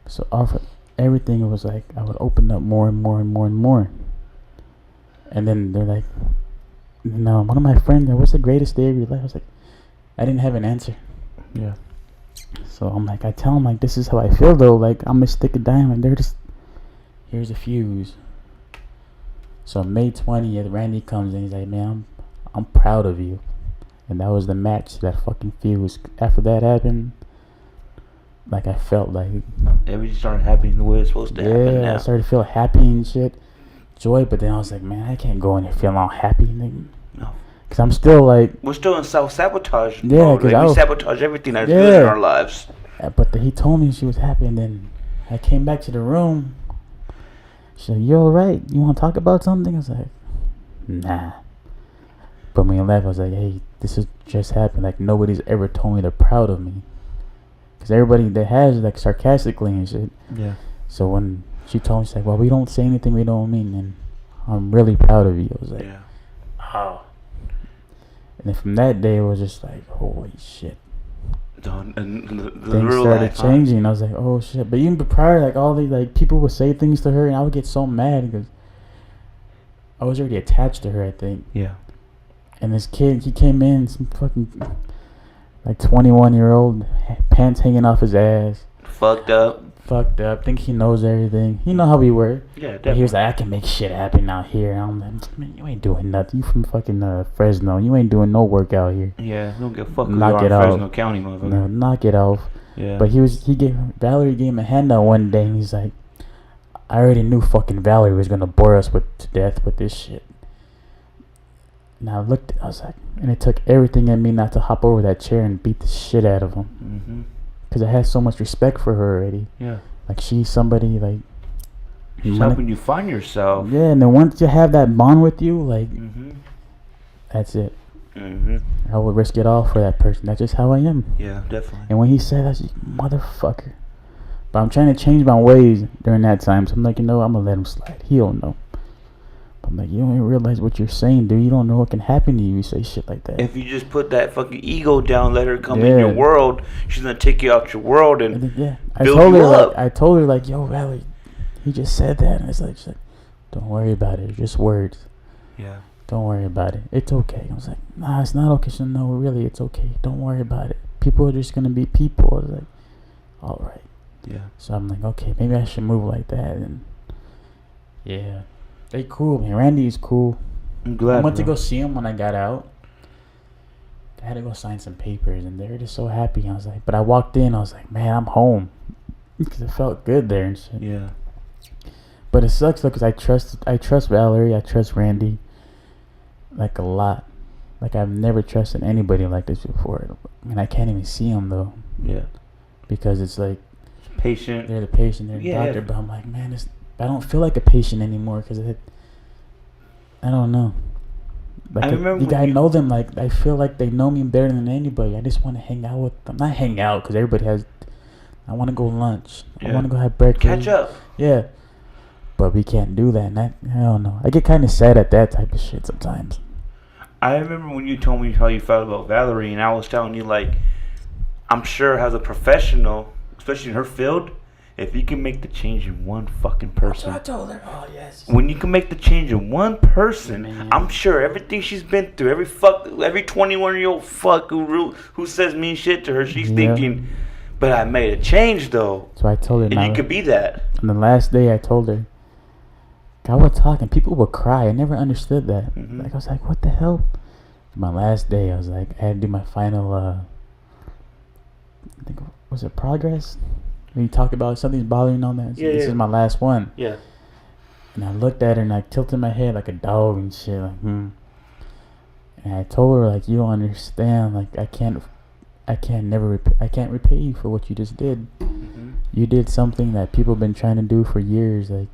[SPEAKER 3] So off everything, it was like I would open up more and more and more and more. And then they're like, no, one of my friends, what's the greatest day of your life? I was like, I didn't have an answer. Yeah. So I'm like, I tell them like, this is how I feel though. Like I'm a stick of dynamite. They're just, here's a fuse. So May 20th, Randy comes in. He's like, man, I'm proud of you. And that was the match, that fucking fuse. After that happened, like I felt like
[SPEAKER 2] everything started happening the way it's supposed to happen now.
[SPEAKER 3] I started to feel happy and shit, joy. But then I was like, man, I can't go in there feeling all happy, nigga. No, because I'm still like,
[SPEAKER 2] we're still in self-sabotage.
[SPEAKER 3] Yeah, because
[SPEAKER 2] we sabotage everything that's good in our lives.
[SPEAKER 3] But he told me she was happy, and then I came back to the room. She said, you alright? You want to talk about something? I was like, nah. But when he left, I was like, hey, this has just happened. Like, nobody's ever told me they're proud of me. Because everybody that has, like, sarcastically and shit.
[SPEAKER 2] Yeah.
[SPEAKER 3] So when she told me, she's like, well, we don't say anything we don't mean. And I'm really proud of you. I was like,
[SPEAKER 2] Yeah.
[SPEAKER 3] oh. And then from that day, it was just like, holy shit.
[SPEAKER 2] And the
[SPEAKER 3] Things
[SPEAKER 2] real
[SPEAKER 3] started
[SPEAKER 2] life,
[SPEAKER 3] changing. I was like, oh shit. But even prior, like, all these, like, people would say things to her, and I would get so mad because I was already attached to her, I think.
[SPEAKER 2] Yeah.
[SPEAKER 3] And this kid, he came in, some fucking, like, 21-year-old, pants hanging off his ass.
[SPEAKER 2] Fucked up.
[SPEAKER 3] Think he knows everything. You know how we were.
[SPEAKER 2] Yeah, definitely.
[SPEAKER 3] But he was like, I can make shit happen out here. And I'm like, man, you ain't doing nothing. You from fucking Fresno. You ain't doing no work out here.
[SPEAKER 2] Yeah, don't give a fuck who
[SPEAKER 3] Knock
[SPEAKER 2] you
[SPEAKER 3] it
[SPEAKER 2] are in
[SPEAKER 3] off.
[SPEAKER 2] Fresno County, motherfucker.
[SPEAKER 3] No, knock it off.
[SPEAKER 2] Yeah.
[SPEAKER 3] But Valerie gave him a handout one day, and he's like, I already knew fucking Valerie was gonna bore us to death with this shit. And I was like, and it took everything in me not to hop over that chair and beat the shit out of him.
[SPEAKER 2] Mm-hmm.
[SPEAKER 3] Because I had so much respect for her already.
[SPEAKER 2] Yeah.
[SPEAKER 3] Like, she's somebody, like...
[SPEAKER 2] She's helping you find yourself.
[SPEAKER 3] Yeah, and then once you have that bond with you, like, that's it. I would risk it all for that person. That's just how I am.
[SPEAKER 2] Yeah, definitely.
[SPEAKER 3] And when he said that, I was like, motherfucker. But I'm trying to change my ways during that time. So I'm like, I'm going to let him slide. He don't know. But I'm like, you don't even realize what you're saying, dude. You don't know what can happen to you. You say shit like that.
[SPEAKER 2] If you just put that fucking ego down, let her come in your world, she's going to take you out your world and build you up.
[SPEAKER 3] I told her, like, yo, Valerie, he just said that. And it's like, she's like, don't worry about it. It's just words.
[SPEAKER 2] Yeah.
[SPEAKER 3] Don't worry about it. It's okay. I was like, nah, it's not okay. She said, no, really, it's okay. Don't worry about it. People are just going to be people. I was like, all right.
[SPEAKER 2] Yeah.
[SPEAKER 3] So I'm like, okay, maybe I should move like that. And yeah, they cool, man. Randy is cool.
[SPEAKER 2] I'm glad.
[SPEAKER 3] I went to go see him when I got out. I had to go sign some papers, and they were just so happy. I was like, but I walked in, I was like, man, I'm home. Because it felt good there and shit.
[SPEAKER 2] Yeah.
[SPEAKER 3] But it sucks though, because I trust Valerie, I trust Randy, like, a lot. Like, I've never trusted anybody like this before. I mean, I can't even see them though.
[SPEAKER 2] Yeah.
[SPEAKER 3] Because it's like,
[SPEAKER 2] patient.
[SPEAKER 3] they're the patient, they're the doctor, but I'm like, man, I don't feel like a patient anymore because I don't know. Like, I know them. Like, I feel like they know me better than anybody. I just want to hang out with them. Not hang out because everybody has. I want to go lunch.
[SPEAKER 2] Yeah.
[SPEAKER 3] I want to go have breakfast.
[SPEAKER 2] Catch up.
[SPEAKER 3] Yeah, but we can't do that. And I don't know. I get kind of sad at that type of shit sometimes.
[SPEAKER 2] I remember when you told me how you felt about Valerie, and I was telling you, like, I'm sure as a professional, especially in her field, if you can make the change in one fucking person.
[SPEAKER 3] That's what I told her. Oh, yes.
[SPEAKER 2] When you can make the change in one person,
[SPEAKER 3] Man.
[SPEAKER 2] I'm sure everything she's been through, every 21-year-old fuck who says mean shit to her, she's thinking, but I made a change though.
[SPEAKER 3] So I told her.
[SPEAKER 2] And you could be that.
[SPEAKER 3] On the last day, I told her. I was talking. People would cry. I never understood that.
[SPEAKER 2] Mm-hmm.
[SPEAKER 3] Like, I was like, what the hell? My last day, I was like, I had to do my final, I think, was it progress? When you talk about something's bothering on that. This is my last one.
[SPEAKER 2] Yeah.
[SPEAKER 3] And I looked at her and I tilted my head like a dog and shit. Like, And I told her, like, you don't understand. Like, I can't repay you for what you just did.
[SPEAKER 2] Mm-hmm.
[SPEAKER 3] You did something that people have been trying to do for years. Like,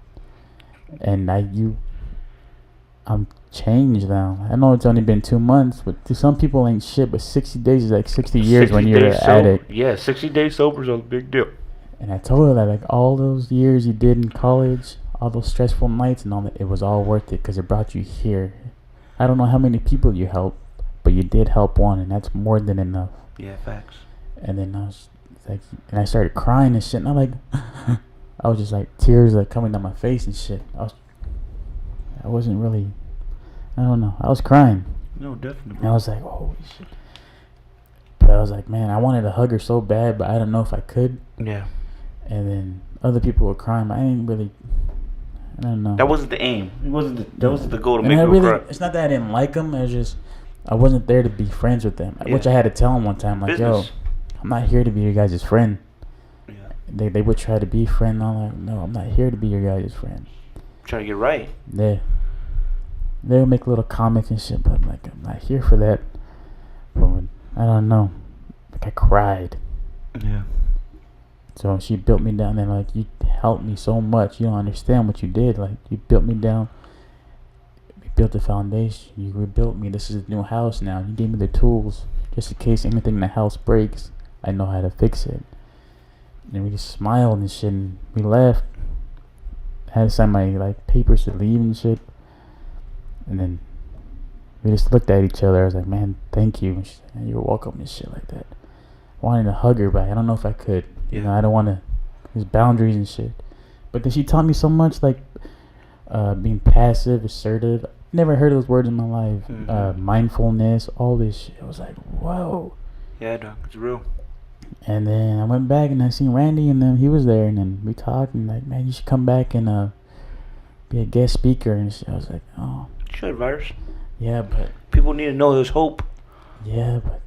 [SPEAKER 3] and I'm changed now. I know it's only been 2 months, but to some people ain't shit. But 60 days is like 60 years when you're an addict.
[SPEAKER 2] Yeah, 60 days sober is a big deal.
[SPEAKER 3] And I told her that, like, all those years you did in college, all those stressful nights and all that, it was all worth it because it brought you here. I don't know how many people you helped, but you did help one, and that's more than enough.
[SPEAKER 2] Yeah, facts.
[SPEAKER 3] And then I was like, and I started crying and shit, and I'm like, I was just like, tears like coming down my face and shit. I wasn't really, I don't know, I was crying.
[SPEAKER 2] No, definitely.
[SPEAKER 3] And I was like, holy shit. But I was like, man, I wanted to hug her so bad, but I don't know if I could.
[SPEAKER 2] Yeah.
[SPEAKER 3] And then other people were crying, but I don't know.
[SPEAKER 2] That wasn't the aim. That wasn't the goal to make people cry.
[SPEAKER 3] It's not that I didn't like them. It was just I wasn't there to be friends with them, which I had to tell them one time. Like, yo, I'm not here to be your guys' friend.
[SPEAKER 2] Yeah.
[SPEAKER 3] They would try to be friend. I'm like, no, I'm not here to be your guys' friend.
[SPEAKER 2] Trying to get right.
[SPEAKER 3] Yeah. They would make little comments and shit, but I'm like, I'm not here for that. But I don't know. Like, I cried.
[SPEAKER 2] Yeah.
[SPEAKER 3] So she built me down, and like, you helped me so much. You don't understand what you did. Like, you built me down. built the foundation. You rebuilt me. This is a new house now. You gave me the tools just in case anything in the house breaks. I know how to fix it. And we just smiled and shit, and we left. I had to sign my papers to leave and shit. And then we just looked at each other. I was like, man, thank you. And she's like, you're welcome and shit like that. I wanted to hug her, but I don't know if I could. You know, I don't want to. There's boundaries and shit. But then she taught me so much, being passive, assertive. Never heard those words in my life.
[SPEAKER 2] Mm-hmm.
[SPEAKER 3] Mindfulness, all this shit. I was like, whoa.
[SPEAKER 2] Yeah, dog, it's real.
[SPEAKER 3] And then I went back and I seen Randy, and then he was there, and then we talked, and man, you should come back and be a guest speaker and shit. I was like, oh.
[SPEAKER 2] Should, Virus.
[SPEAKER 3] Yeah, but
[SPEAKER 2] people need to know there's hope.
[SPEAKER 3] Yeah, but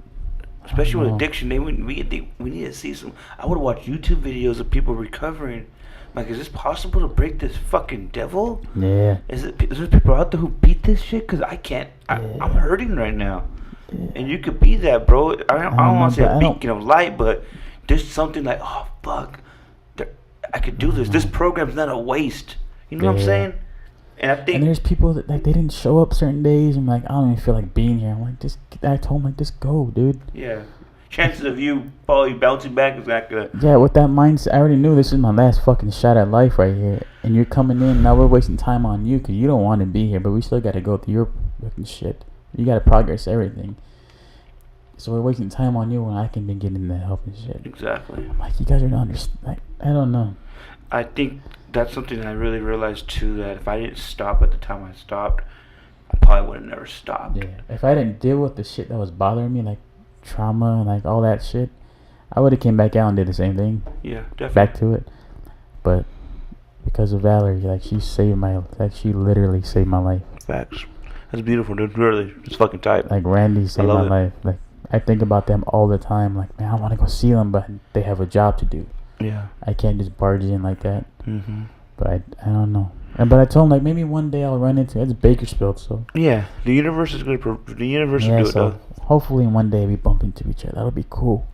[SPEAKER 2] especially with addiction, we need to see some. I would watch YouTube videos of people recovering. Like, is this possible to break this fucking devil?
[SPEAKER 3] Yeah.
[SPEAKER 2] Is there people out there who beat this shit? Cause I can't. I'm hurting right now. Yeah. And you could be that, bro. I don't want to say a beacon of light, but there's something like, oh fuck, I could do this. This program's not a waste. You know what I'm saying? And I think.
[SPEAKER 3] And there's people that they didn't show up certain days. I'm like, I don't even feel like being here. I'm like, I told him just go, dude.
[SPEAKER 2] Yeah. Chances of you probably bouncing back is not good.
[SPEAKER 3] Yeah, with that mindset, I already knew this is my last fucking shot at life right here. And you're coming in, now we're wasting time on you because you don't want to be here, but we still got to go through your fucking shit. You got to progress everything. So we're wasting time on you when I can be getting the help and shit.
[SPEAKER 2] Exactly.
[SPEAKER 3] I'm like, you guys are not understand. I don't know.
[SPEAKER 2] I think that's something that I really realized too, that if I didn't stop at the time I stopped, I probably would have never stopped.
[SPEAKER 3] Yeah. If I didn't deal with the shit that was bothering me, trauma and all that shit, I would have came back out and did the same thing.
[SPEAKER 2] Yeah, definitely.
[SPEAKER 3] Back to it. But because of Valerie, she saved my, she literally saved my life.
[SPEAKER 2] Facts. That's beautiful, dude. Really, it's fucking tight.
[SPEAKER 3] Randy saved my life. I think about them all the time. Man, I want to go see them, but they have a job to do.
[SPEAKER 2] Yeah.
[SPEAKER 3] I can't just barge in like that.
[SPEAKER 2] Mm-hmm.
[SPEAKER 3] But I don't know. But I told him maybe one day I'll run into it's Bakersfield, so.
[SPEAKER 2] Yeah, the universe is gonna do it though.
[SPEAKER 3] Hopefully one day we bump into each other. That'll be cool.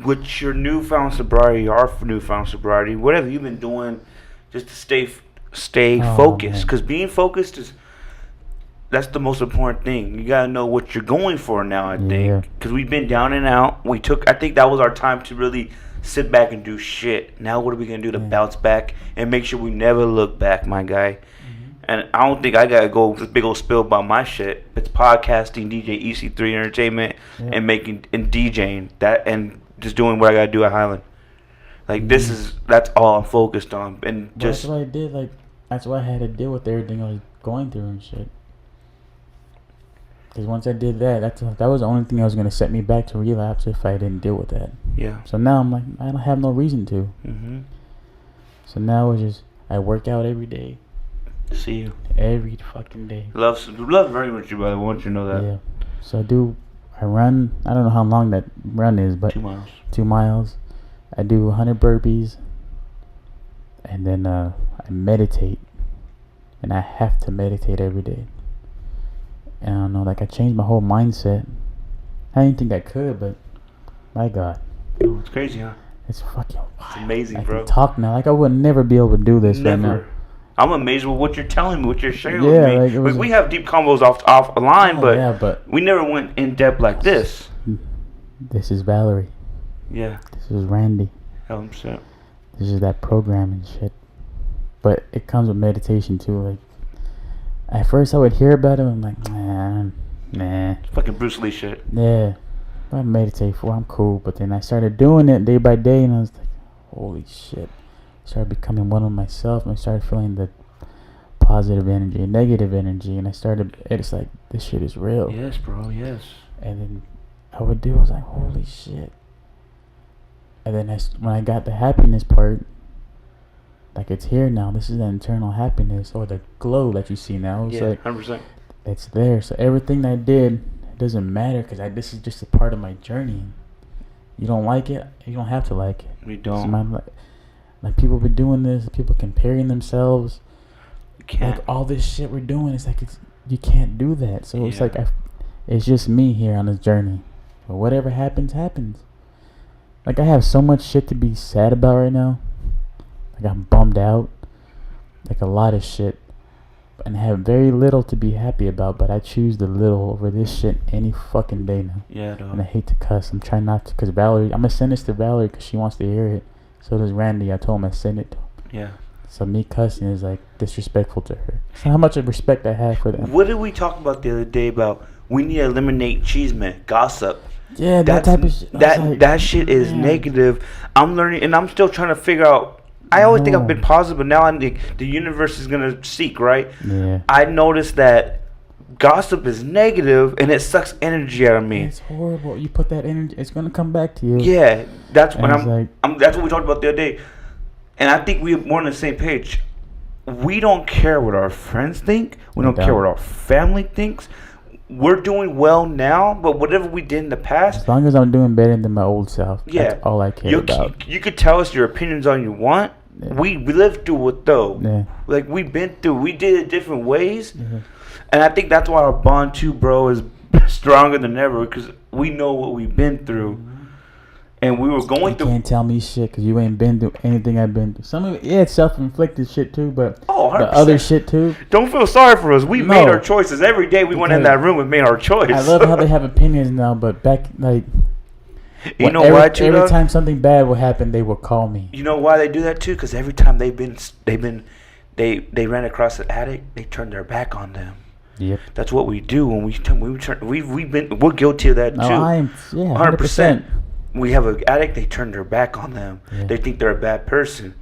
[SPEAKER 2] With your newfound sobriety, our newfound sobriety, what have you been doing just to stay focused? Because being focused that's the most important thing. You gotta know what you're going for now. I think because we've been down and out. I think that was our time to really sit back and do shit. Now what are we gonna do to bounce back and make sure we never look back, my guy? And I don't think I gotta go this big old spill about my shit. It's podcasting, DJ EC3 Entertainment, and DJing that, and just doing what I gotta do at Highland. That's all I'm focused on, and just.
[SPEAKER 3] That's what I did. That's why I had to deal with everything I was going through and shit. Because once I did that, that was the only thing that was gonna set me back to relapse if I didn't deal with that. Yeah. So now I'm I don't have no reason to. Mhm. So now it's just I work out every day.
[SPEAKER 2] See you
[SPEAKER 3] every fucking day.
[SPEAKER 2] Love very much you, brother. I want you to know that.
[SPEAKER 3] Yeah. So I run. I don't know how long that run is, but
[SPEAKER 2] 2 miles.
[SPEAKER 3] 2 miles. I do 100 burpees, and then I meditate, and I have to meditate every day. And I don't know, I changed my whole mindset. I didn't think I could, but my God.
[SPEAKER 2] Oh, it's crazy, huh?
[SPEAKER 3] It's fucking wild.
[SPEAKER 2] It's amazing,
[SPEAKER 3] I
[SPEAKER 2] bro.
[SPEAKER 3] can talk now. I would never be able to do this right now.
[SPEAKER 2] I'm amazed with what you're telling me, what you're sharing with me. We have deep combos off a line, but we never went in depth like this.
[SPEAKER 3] This is Valerie.
[SPEAKER 2] Yeah.
[SPEAKER 3] This is Randy.
[SPEAKER 2] 100%.
[SPEAKER 3] This is that program and shit. But it comes with meditation too. At first I would hear about it, I'm like, nah.
[SPEAKER 2] It's fucking Bruce Lee shit.
[SPEAKER 3] Yeah. I meditate I'm cool. But then I started doing it day by day, and I was like, holy shit. Started becoming one of myself, and I started feeling the positive energy and negative energy, and it's like, this shit is real.
[SPEAKER 2] Yes, bro, yes.
[SPEAKER 3] And then I was like, holy shit. And then when I got the happiness part, it's here now. This is the internal happiness, or the glow that you see now. It's
[SPEAKER 2] 100%.
[SPEAKER 3] It's there. So everything that I did, it doesn't matter, because this is just a part of my journey. You don't like it, you don't have to like it.
[SPEAKER 2] We don't.
[SPEAKER 3] People been doing this, people comparing themselves.
[SPEAKER 2] You can't.
[SPEAKER 3] All this shit we're doing, you can't do that. So it's it's just me here on this journey. But whatever happens, happens. I have so much shit to be sad about right now. I'm bummed out. A lot of shit. and have very little to be happy about, but I choose the little over this shit any fucking day now.
[SPEAKER 2] Yeah,
[SPEAKER 3] And I
[SPEAKER 2] dog.
[SPEAKER 3] hate to cuss. I'm trying not to, because Valerie, I'm going to send this to Valerie because she wants to hear it. So does Randy. I told him I send it to him.
[SPEAKER 2] Yeah.
[SPEAKER 3] So me cussing is like disrespectful to her. So how much of respect I have for them.
[SPEAKER 2] What did we talk about the other day about? We need to eliminate cheeseman, gossip.
[SPEAKER 3] Yeah, that type of shit.
[SPEAKER 2] That shit is negative. I'm learning, and I'm still trying to figure out. I always think I've been positive, but now the universe is gonna seek, right?
[SPEAKER 3] Yeah.
[SPEAKER 2] I noticed that gossip is negative, and it sucks energy out of me.
[SPEAKER 3] It's horrible. You put that energy, it's gonna come back to you.
[SPEAKER 2] Yeah, that's when
[SPEAKER 3] And
[SPEAKER 2] that's what we talked about the other day, and I think we're more on the same page. We don't care what our friends think. We don't care what our family thinks. We're doing well now, but whatever we did in the past.
[SPEAKER 3] As long as I'm doing better than my old self,
[SPEAKER 2] Yeah,
[SPEAKER 3] that's all I care about.
[SPEAKER 2] You could tell us your opinions on you want.
[SPEAKER 3] Yeah.
[SPEAKER 2] We lived through it though.
[SPEAKER 3] Yeah.
[SPEAKER 2] Like we've been through. We did it different ways,
[SPEAKER 3] Mhm.
[SPEAKER 2] and I think that's why our bond too, bro, is stronger than ever because we know what we've been through, and we were going
[SPEAKER 3] You
[SPEAKER 2] through.
[SPEAKER 3] can't tell me shit because you ain't been through anything I've been through. Some of it, yeah, it's self-inflicted shit too, but
[SPEAKER 2] Oh, 100%.
[SPEAKER 3] the other shit too.
[SPEAKER 2] Don't feel sorry for us. We made
[SPEAKER 3] No.
[SPEAKER 2] our choices every day. We went in
[SPEAKER 3] Because
[SPEAKER 2] that room and made our choice.
[SPEAKER 3] I love how they have opinions now, but back like
[SPEAKER 2] You know
[SPEAKER 3] every,
[SPEAKER 2] why too?
[SPEAKER 3] every
[SPEAKER 2] Doug?
[SPEAKER 3] time something bad will happen, they will call me.
[SPEAKER 2] You know why they do that too? Because every time they ran across an addict, they turned their back on them.
[SPEAKER 3] Yep.
[SPEAKER 2] That's what we do when we're guilty of that too.
[SPEAKER 3] No, I'm 100%.
[SPEAKER 2] We have an addict, they turn their back on them.
[SPEAKER 3] Yeah.
[SPEAKER 2] They think they're a bad person.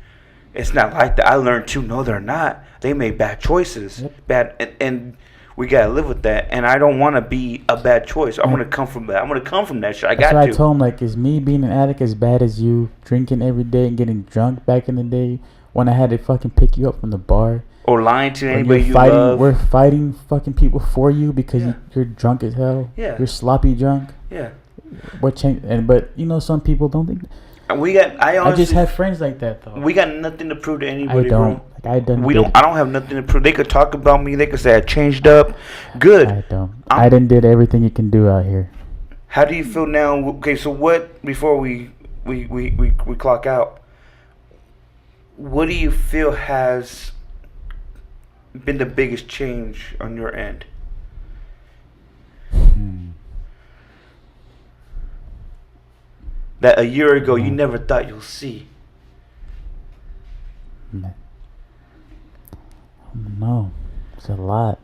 [SPEAKER 2] It's not like that. I learned too. No, they're not. They made bad choices.
[SPEAKER 3] Yep.
[SPEAKER 2] And we gotta live with that. And I don't want to be a bad choice. I'm gonna come from that. I'm gonna come from that shit.
[SPEAKER 3] That's
[SPEAKER 2] got
[SPEAKER 3] why
[SPEAKER 2] to.
[SPEAKER 3] I told him, like, is me being an addict as bad as you drinking every day and getting drunk back in the day when I had to fucking pick you up from the bar?
[SPEAKER 2] Or lying to
[SPEAKER 3] When
[SPEAKER 2] anybody you
[SPEAKER 3] fighting,
[SPEAKER 2] love.
[SPEAKER 3] we're fighting fucking people for you because
[SPEAKER 2] Yeah.
[SPEAKER 3] you're drunk as hell.
[SPEAKER 2] Yeah.
[SPEAKER 3] You're sloppy drunk.
[SPEAKER 2] Yeah.
[SPEAKER 3] What change? But you know, some people don't think.
[SPEAKER 2] And we got. I honestly.
[SPEAKER 3] I just have friends like that though.
[SPEAKER 2] We got nothing to prove to
[SPEAKER 3] I
[SPEAKER 2] anybody,
[SPEAKER 3] don't.
[SPEAKER 2] bro.
[SPEAKER 3] Like I done.
[SPEAKER 2] We don't. I don't have nothing to prove. They could talk about me. They could say I changed up. Good.
[SPEAKER 3] I don't. I done did everything you can do out here.
[SPEAKER 2] How do you feel now? Okay, so what? Before we clock out, what do you feel has been the biggest change on your end? That a year ago you never thought you'll see.
[SPEAKER 3] No, it's a lot.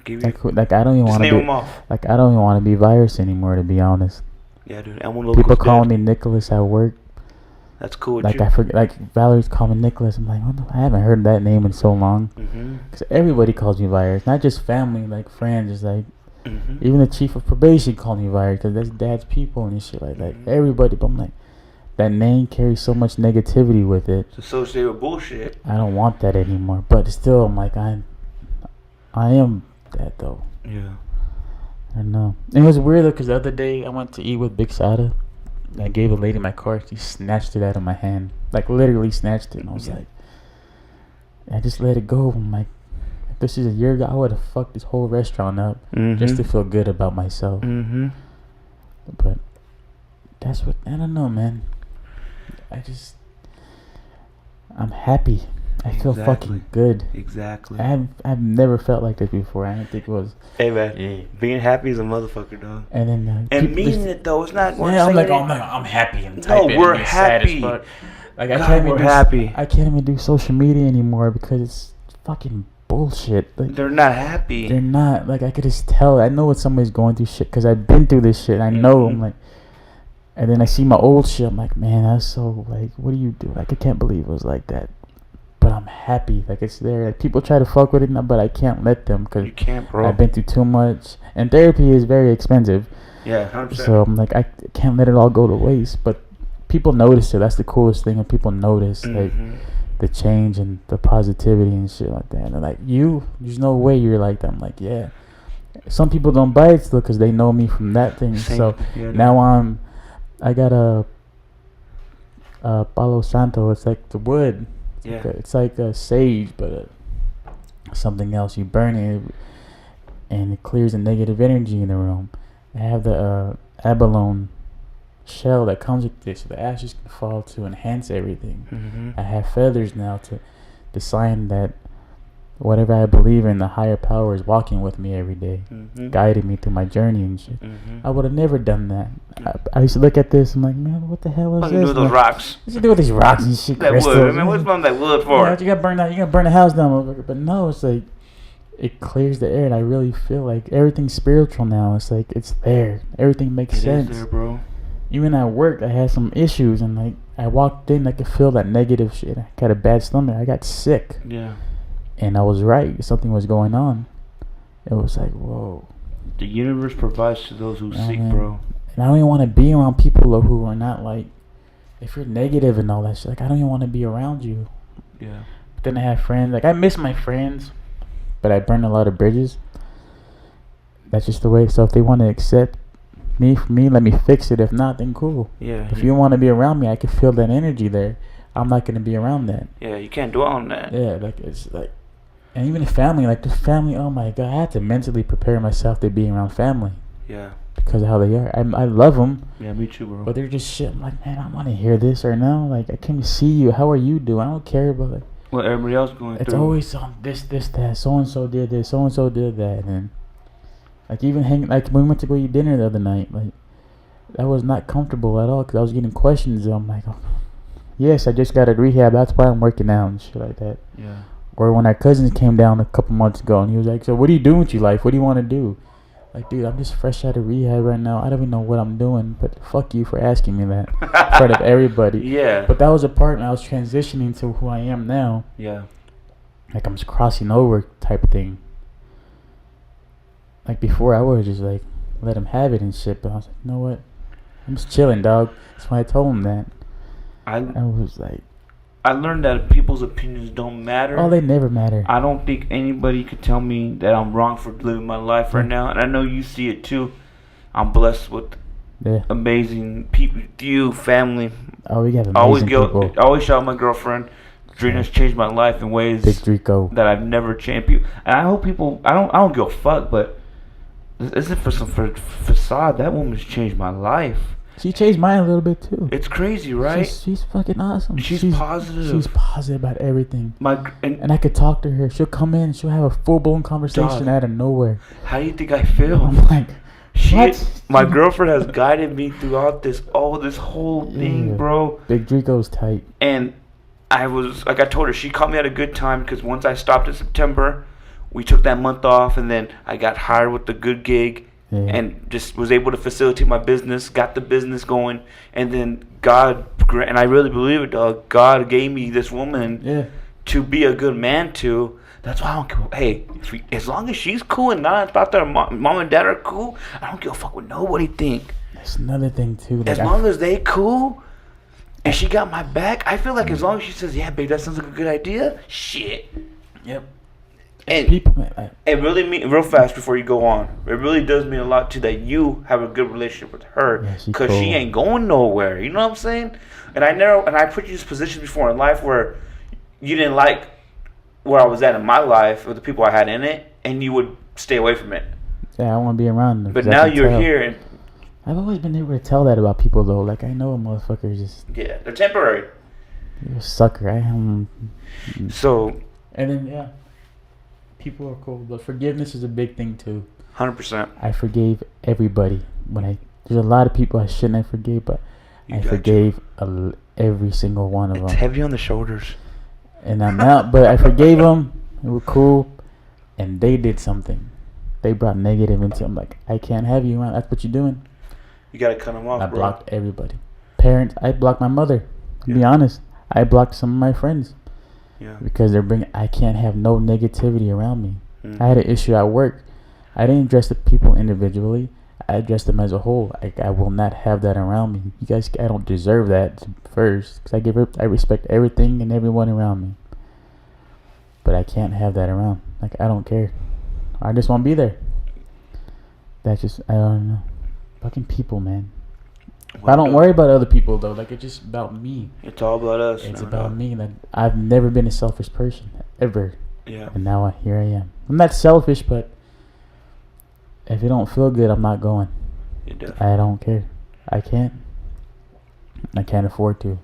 [SPEAKER 2] Give you,
[SPEAKER 3] Like I don't even
[SPEAKER 2] just
[SPEAKER 3] want
[SPEAKER 2] name
[SPEAKER 3] to
[SPEAKER 2] them
[SPEAKER 3] be.
[SPEAKER 2] off.
[SPEAKER 3] Like I don't even want to be Virus anymore, to be honest.
[SPEAKER 2] Yeah, dude. And when
[SPEAKER 3] People calling me Nicholas at work.
[SPEAKER 2] That's cool. With
[SPEAKER 3] Like
[SPEAKER 2] you.
[SPEAKER 3] I forget. Like Valerie's calling me Nicholas. I'm like, I haven't heard that name in so long. Cause everybody calls me Virus, not just family, like friends. It's like even the chief of probation called me Virus because that's dad's people and shit like that. Everybody, but I'm like, that name carries so much negativity with it.
[SPEAKER 2] It's associated with bullshit.
[SPEAKER 3] I don't want that anymore. But still, I'm like, I am that though.
[SPEAKER 2] Yeah.
[SPEAKER 3] I know. It was weird though, cause the other day I went to eat with Big Sada. I gave a lady my card. She snatched it out of my hand, like literally snatched it. And I was like, I just let it go. I'm like, if this is a year ago, I would have fucked this whole restaurant up just to feel good about myself. But that's what, I don't know, man. I'm happy. I feel fucking good.
[SPEAKER 2] Exactly.
[SPEAKER 3] I've never felt like this before. I don't think it was.
[SPEAKER 2] Hey man, being happy is a motherfucker, dog.
[SPEAKER 3] And then
[SPEAKER 2] And meaning it though, it's not.
[SPEAKER 3] Yeah, I'm happy and type it.
[SPEAKER 2] We're
[SPEAKER 3] and sad as
[SPEAKER 2] happy.
[SPEAKER 3] fuck. Like
[SPEAKER 2] God, we're happy.
[SPEAKER 3] I can't even do social media anymore because it's fucking bullshit. Like
[SPEAKER 2] They're not happy.
[SPEAKER 3] they're not. Like I could just tell. I know what somebody's going through shit because I've been through this shit. I know. I'm like, and then I see my old shit. I'm like, man, that's so like, what do you do? Like I can't believe it was like that. But I'm happy, like it's there. Like, people try to fuck with it now, but I can't let them because
[SPEAKER 2] You can't, bro.
[SPEAKER 3] I've been through too much, and therapy is very expensive.
[SPEAKER 2] Yeah, 100%.
[SPEAKER 3] So I'm like, I can't let it all go to waste. But people notice it. That's the coolest thing, and people notice like the change and the positivity and shit like that. And they're like, there's no way you're like that. I'm like, yeah. Some people don't buy it still because they know me from that thing. So now I got a Palo Santo. It's like the wood.
[SPEAKER 2] Yeah.
[SPEAKER 3] It's like a sage, but something else. You burn it, and it clears the negative energy in the room. I have the abalone shell that comes with this. So the ashes can fall to enhance everything. I have feathers now to the sign that whatever I believe in, the higher power is walking with me every day, guiding me through my journey and shit. I would have never done that. I used to look at this, I'm like, man, what the hell is
[SPEAKER 2] What
[SPEAKER 3] this?
[SPEAKER 2] do with those rocks?
[SPEAKER 3] What you do with these rocks and shit?
[SPEAKER 2] That
[SPEAKER 3] crystals?
[SPEAKER 2] wood. I mean, what's on that wood for?
[SPEAKER 3] Yeah, you gotta burn that. You gotta burn the house down, motherfucker. But no, it's like it clears the air, and I really feel like everything's spiritual now. It's like it's there. Everything makes sense.
[SPEAKER 2] It is there, bro.
[SPEAKER 3] Even at work, I had some issues, and like I walked in, I could feel that negative shit. I got a bad stomach. I got sick.
[SPEAKER 2] Yeah.
[SPEAKER 3] And I was right. Something was going on. It was like, whoa.
[SPEAKER 2] The universe provides to those who seek,
[SPEAKER 3] man.
[SPEAKER 2] bro.
[SPEAKER 3] And I don't even want to be around people who are not like, if you're negative and all that shit, like I don't even want to be around you.
[SPEAKER 2] Yeah.
[SPEAKER 3] But then I have friends, like I miss my friends, but I burned a lot of bridges. That's just the way. So if they want to accept me for me, let me fix it. If not, then cool.
[SPEAKER 2] Yeah.
[SPEAKER 3] If you want to be around me, I can feel that energy there. I'm not going to be around that.
[SPEAKER 2] Yeah, you can't dwell on that.
[SPEAKER 3] Yeah, like it's like, and even the family, like the family, oh my God, I had to mentally prepare myself to be around family.
[SPEAKER 2] Yeah.
[SPEAKER 3] Because of how they are. I love them.
[SPEAKER 2] Yeah, me too, bro.
[SPEAKER 3] But they're just shit. I'm like, man, I want to hear this right now. Like, I came to see you. How are you doing? I don't care about like
[SPEAKER 2] what everybody else going
[SPEAKER 3] it's
[SPEAKER 2] through.
[SPEAKER 3] always on this, that. So and so did this. So and so did that. And like even hanging, like when we went to go eat dinner the other night, like that was not comfortable at all because I was getting questions. I'm like, oh, yes, I just got a rehab. That's why I'm working out and shit like that.
[SPEAKER 2] Yeah.
[SPEAKER 3] Or when our cousins came down a couple months ago and he was like, so what are you doing with your life? What do you want to do? Like, dude, I'm just fresh out of rehab right now. I don't even know what I'm doing, but fuck you for asking me that in front of everybody.
[SPEAKER 2] Yeah.
[SPEAKER 3] But that was a part, and I was transitioning to who I am now.
[SPEAKER 2] Yeah.
[SPEAKER 3] Like, I'm just crossing over type thing. Like, before, I would just, like, let him have it and shit. But I was like, you know what? I'm just chilling, dog. That's why I told him that. I was like...
[SPEAKER 2] I learned that people's opinions don't matter.
[SPEAKER 3] Oh, they never matter.
[SPEAKER 2] I don't think anybody could tell me that I'm wrong for living my life right now. And I know you see it too. I'm blessed with amazing people, you, family.
[SPEAKER 3] Oh, we got amazing people.
[SPEAKER 2] I always shout out my girlfriend. Drina's changed my life in ways
[SPEAKER 3] Big Drico.
[SPEAKER 2] that I've never changed. And I hope people. I don't give a fuck, but this isn't for some facade. That woman's changed my life.
[SPEAKER 3] She changed mine a little bit too.
[SPEAKER 2] It's crazy, right?
[SPEAKER 3] She's fucking awesome.
[SPEAKER 2] She's positive.
[SPEAKER 3] She's positive about everything.
[SPEAKER 2] And
[SPEAKER 3] I could talk to her. She'll come in. She'll have a full-blown conversation out of nowhere.
[SPEAKER 2] How do you think I feel?
[SPEAKER 3] I'm like, what?
[SPEAKER 2] My girlfriend has guided me throughout this whole thing, bro.
[SPEAKER 3] Big Drico's tight.
[SPEAKER 2] And I was, like I told her, she caught me at a good time because once I stopped in September, we took that month off and then I got hired with the good gig. Yeah. And just was able to facilitate my business, got the business going, and then God, and I really believe it, dog. God gave me this woman to be a good man to. That's why I don't care. Hey, as long as she's cool and not about that mom and dad are cool, I don't give a fuck what nobody think.
[SPEAKER 3] That's another thing too. Like
[SPEAKER 2] as long as they cool, and she got my back, I feel like as long as she says, yeah, babe, that sounds like a good idea, shit. Yep. And
[SPEAKER 3] people,
[SPEAKER 2] it really real fast before you go on. It really does mean a lot too that you have a good relationship with her because she ain't going nowhere. You know what I'm saying? And I put you in this position before in life where you didn't like where I was at in my life or the people I had in it, and you would stay away from it.
[SPEAKER 3] Yeah, I want to be around them.
[SPEAKER 2] But now you're here, and
[SPEAKER 3] I've always been able to tell that about people though. Like I know a motherfucker just
[SPEAKER 2] they're temporary.
[SPEAKER 3] You're a sucker. I am.
[SPEAKER 2] So
[SPEAKER 3] and then people are cool, but forgiveness is a big thing too.
[SPEAKER 2] 100%.
[SPEAKER 3] I forgave everybody there's a lot of people I shouldn't have forgave, but I forgave every single one of them.
[SPEAKER 2] It's heavy on the shoulders.
[SPEAKER 3] And I'm out, but I forgave them. They were cool, and they did something. They brought negative into. I'm like, I can't have you around. That's what you're doing.
[SPEAKER 2] You gotta cut them off.
[SPEAKER 3] I blocked everybody. Parents, I blocked my mother. To be honest, I blocked some of my friends.
[SPEAKER 2] Yeah.
[SPEAKER 3] Because I can't have no negativity around me. I had an issue at work. I didn't address the people individually. I addressed them as a whole. I will not have that around me. You guys, I don't deserve that first. Because I respect everything and everyone around me. But I can't have that around. Like, I don't care. I just won't be there. That's just, I don't know. Fucking people, man. I don't worry about other people though. Like it's just about me.
[SPEAKER 2] It's all about us.
[SPEAKER 3] It's about me. Like I've never been a selfish person ever.
[SPEAKER 2] Yeah.
[SPEAKER 3] And now here I am. I'm not selfish, but if it don't feel good, I'm not going. I don't care. I can't afford to.